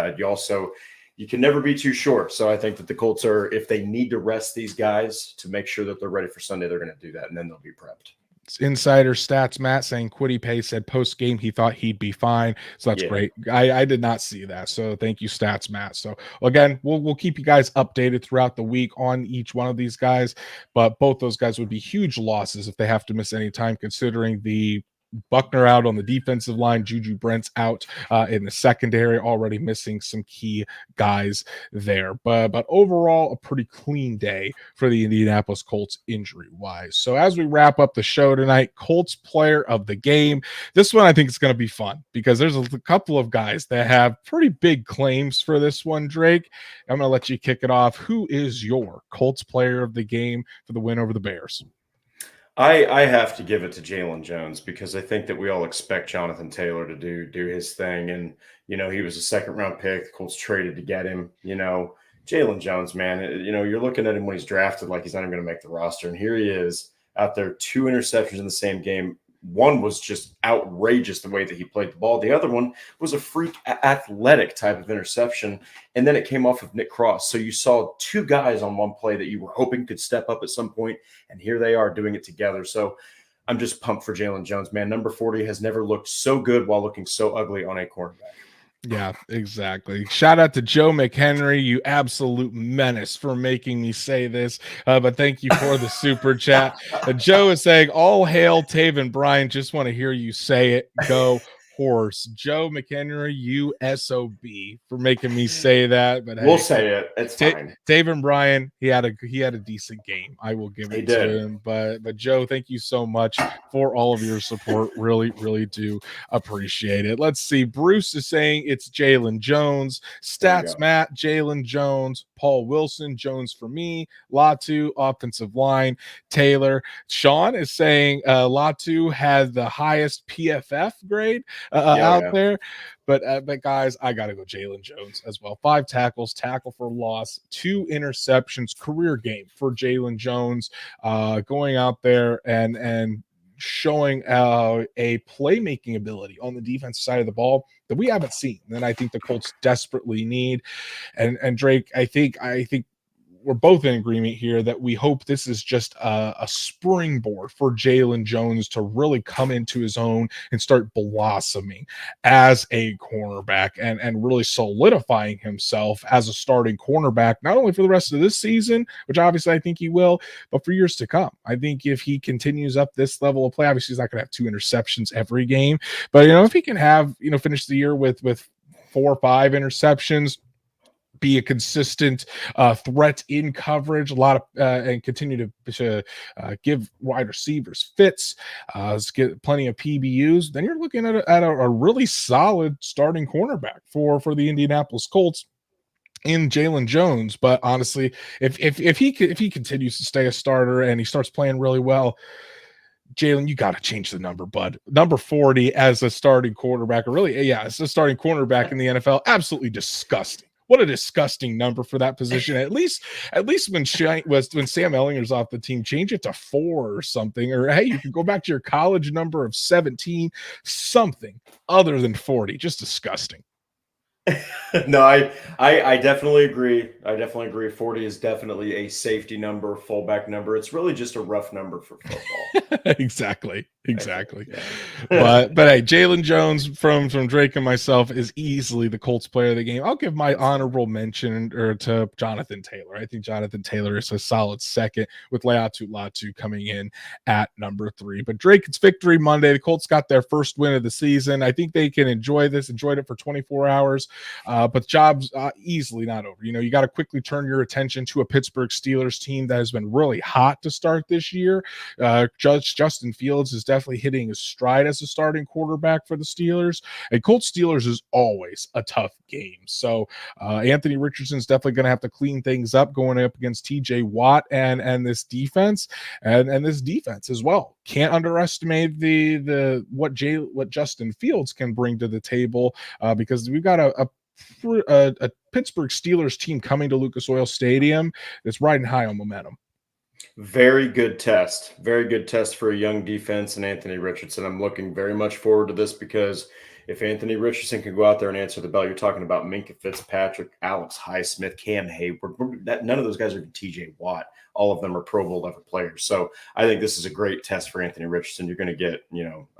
you can never be too sure. So I think that the Colts if they need to rest these guys to make sure that they're ready for Sunday, they're going to do that, and then they'll be prepped. Insider stats, Matt, saying Kwity Paye said post game he thought he'd be fine, so that's great. I did not see that, so thank you, stats, Matt. So again, we'll keep you guys updated throughout the week on each one of these guys, but both those guys would be huge losses if they have to miss any time, considering the Buckner out on the defensive line, Juju Brent's out in the secondary, already missing some key guys there. But overall, a pretty clean day for the Indianapolis Colts injury-wise. So as we wrap up the show tonight, Colts player of the game. This one I think is going to be fun because there's a couple of guys that have pretty big claims for this one, Drake. I'm going to let you kick it off. Who is your Colts player of the game for the win over the Bears? I have to give it to Jalen Jones because I think that we all expect Jonathan Taylor to do his thing. And, he was a second-round pick. The Colts traded to get him. Jalen Jones, man, you're looking at him when he's drafted like he's not even going to make the roster. And here he is out there, 2 interceptions in the same game. One was just outrageous the way that he played the ball. The other one was a freak athletic type of interception. And then it came off of Nick Cross. So you saw 2 guys on one play that you were hoping could step up at some point. And here they are doing it together. So I'm just pumped for Jalen Jones, man. Number 40 has never looked so good while looking so ugly on a cornerback. Yeah, exactly. Shout out to Joe McHenry, you absolute menace, for making me say this. But thank you for the super chat. Joe is saying, "All hail Taven Bryan. Just want to hear you say it. Go horse." Joe McHenry, you SOB, for making me say that. But We'll hey, say it. It's fine. Taven Bryan, he had a decent game. I will give He it to did. him. But Joe, thank you so much for all of your support. Really, really do appreciate it. Let's see. Bruce is saying it's Jalen Jones. Stats Matt, Jalen Jones. Paul Wilson, Jones for me. Latu, offensive line. Taylor. Sean is saying Latu had the highest PFF grade out there. But guys, I got to go Jalen Jones as well. 5 tackles, tackle for loss, 2 interceptions, career game for Jalen Jones, going out there and showing a playmaking ability on the defensive side of the ball that we haven't seen, that I think the Colts desperately need. And Drake, I think we're both in agreement here that we hope this is just a springboard for Jalen Jones to really come into his own and start blossoming as a cornerback and really solidifying himself as a starting cornerback, not only for the rest of this season, which obviously I think he will, but for years to come. I think if he continues up this level of play, obviously he's not going to have 2 interceptions every game, but if he can have, finish the year with 4 or 5 interceptions, be a consistent threat in coverage, a lot of and continue to give wide receivers fits, get plenty of PBUs, then you're looking at a really solid starting cornerback for the Indianapolis Colts in Jalen Jones. But honestly, if he continues to stay a starter and he starts playing really well, Jalen, you got to change the number, bud. Number 40 as a starting quarterback, or really, as a starting cornerback in the NFL, absolutely disgusting. What a disgusting number for that position. At least when Sam Ehlinger's off the team, change it to 4 or something. Or hey, you can go back to your college number of 17, something other than 40. Just disgusting. No, I definitely agree. 40 is definitely a safety number, fullback number. It's really just a rough number for football. Exactly. But hey, Jalen Jones from Drake and myself is easily the Colts player of the game. I'll give my honorable mention to Jonathan Taylor. I think Jonathan Taylor is a solid second, with Latu coming in at number 3. But Drake, it's Victory Monday. The Colts got their first win of the season. I think they can enjoyed it for 24 hours. But the job's easily not over. You got to quickly turn your attention to a Pittsburgh Steelers team that has been really hot to start this year. Justin Fields is definitely hitting his stride as a starting quarterback for the Steelers. And Colts Steelers is always a tough game. So Anthony Richardson is definitely going to have to clean things up going up against TJ Watt and this defense and this defense as well. Can't underestimate what Justin Fields can bring to the table, because we've got a Pittsburgh Steelers team coming to Lucas Oil Stadium that's riding high on momentum. Very good test for a young defense and Anthony Richardson. I'm looking very much forward to this, because if Anthony Richardson can go out there and answer the bell, you're talking about Minkah Fitzpatrick, Alex Highsmith, Cam Hayward. None of those guys are TJ Watt. All of them are Pro Bowl level players. So I think this is a great test for Anthony Richardson. You're going to get,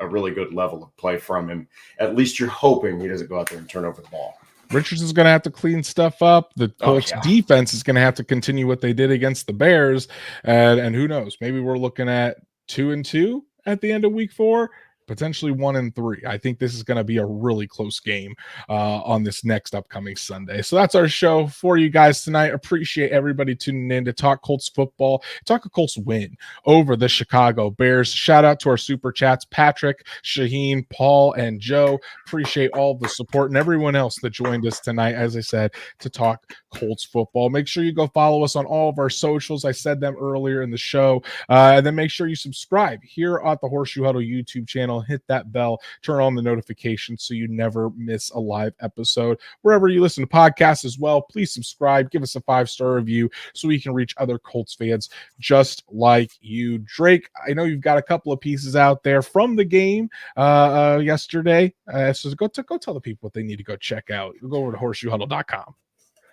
a really good level of play from him. At least you're hoping he doesn't go out there and turn over the ball. Richardson's going to have to clean stuff up. The Colts defense is going to have to continue what they did against the Bears. And who knows, maybe we're looking at 2-2 at the end of week 4. Potentially 1-3. I think this is going to be a really close game on this next upcoming Sunday. So that's our show for you guys tonight. Appreciate everybody tuning in to talk Colts football, talk a Colts win over the Chicago Bears. Shout out to our super chats, Patrick, Shaheen, Paul, and Joe. Appreciate all the support and everyone else that joined us tonight, as I said, to talk Colts football. Make sure you go follow us on all of our socials. I said them earlier in the show. And then make sure you subscribe here at the Horseshoe Huddle YouTube channel. Hit that bell, turn on the notifications so you never miss a live episode. Wherever you listen to podcasts as well, please subscribe, give us a 5-star review so we can reach other Colts fans just like you. Drake, I know you've got a couple of pieces out there from the game yesterday. So go tell the people what they need to go check out. Go over to horseshoehuddle.com.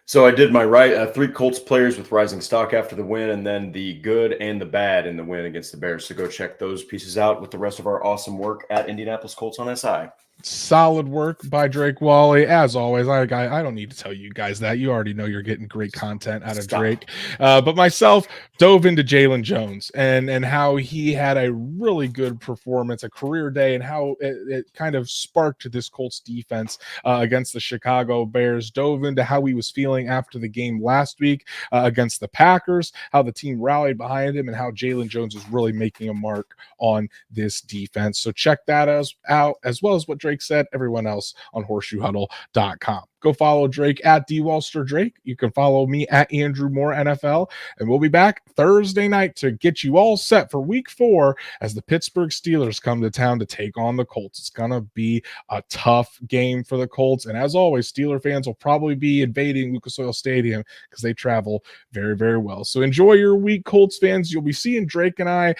So I did my 3 Colts players with rising stock after the win, and then the good and the bad in the win against the Bears. So go check those pieces out with the rest of our awesome work at Indianapolis Colts on SI. Solid work by Drake Wally. As always, I don't need to tell you guys that. You already know you're getting great content out of Drake. But myself dove into Jalen Jones and how he had a really good performance, a career day, and how it kind of sparked this Colts defense against the Chicago Bears. Dove into how he was feeling after the game last week against the Packers, how the team rallied behind him, and how Jalen Jones is really making a mark on this defense. So check that out, as well as what Drake said, everyone else on horseshoehuddle.com. Go follow Drake at DWalsterDrake. You can follow me at Andrew Moore NFL, and we'll be back Thursday night to get you all set for week 4 as the Pittsburgh Steelers come to town to take on the Colts. It's going to be a tough game for the Colts, and as always, Steeler fans will probably be invading Lucas Oil Stadium because they travel very, very well. So enjoy your week, Colts fans. You'll be seeing Drake and I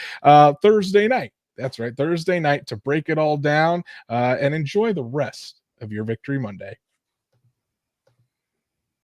Thursday night. That's right, Thursday night to break it all down and enjoy the rest of your Victory Monday.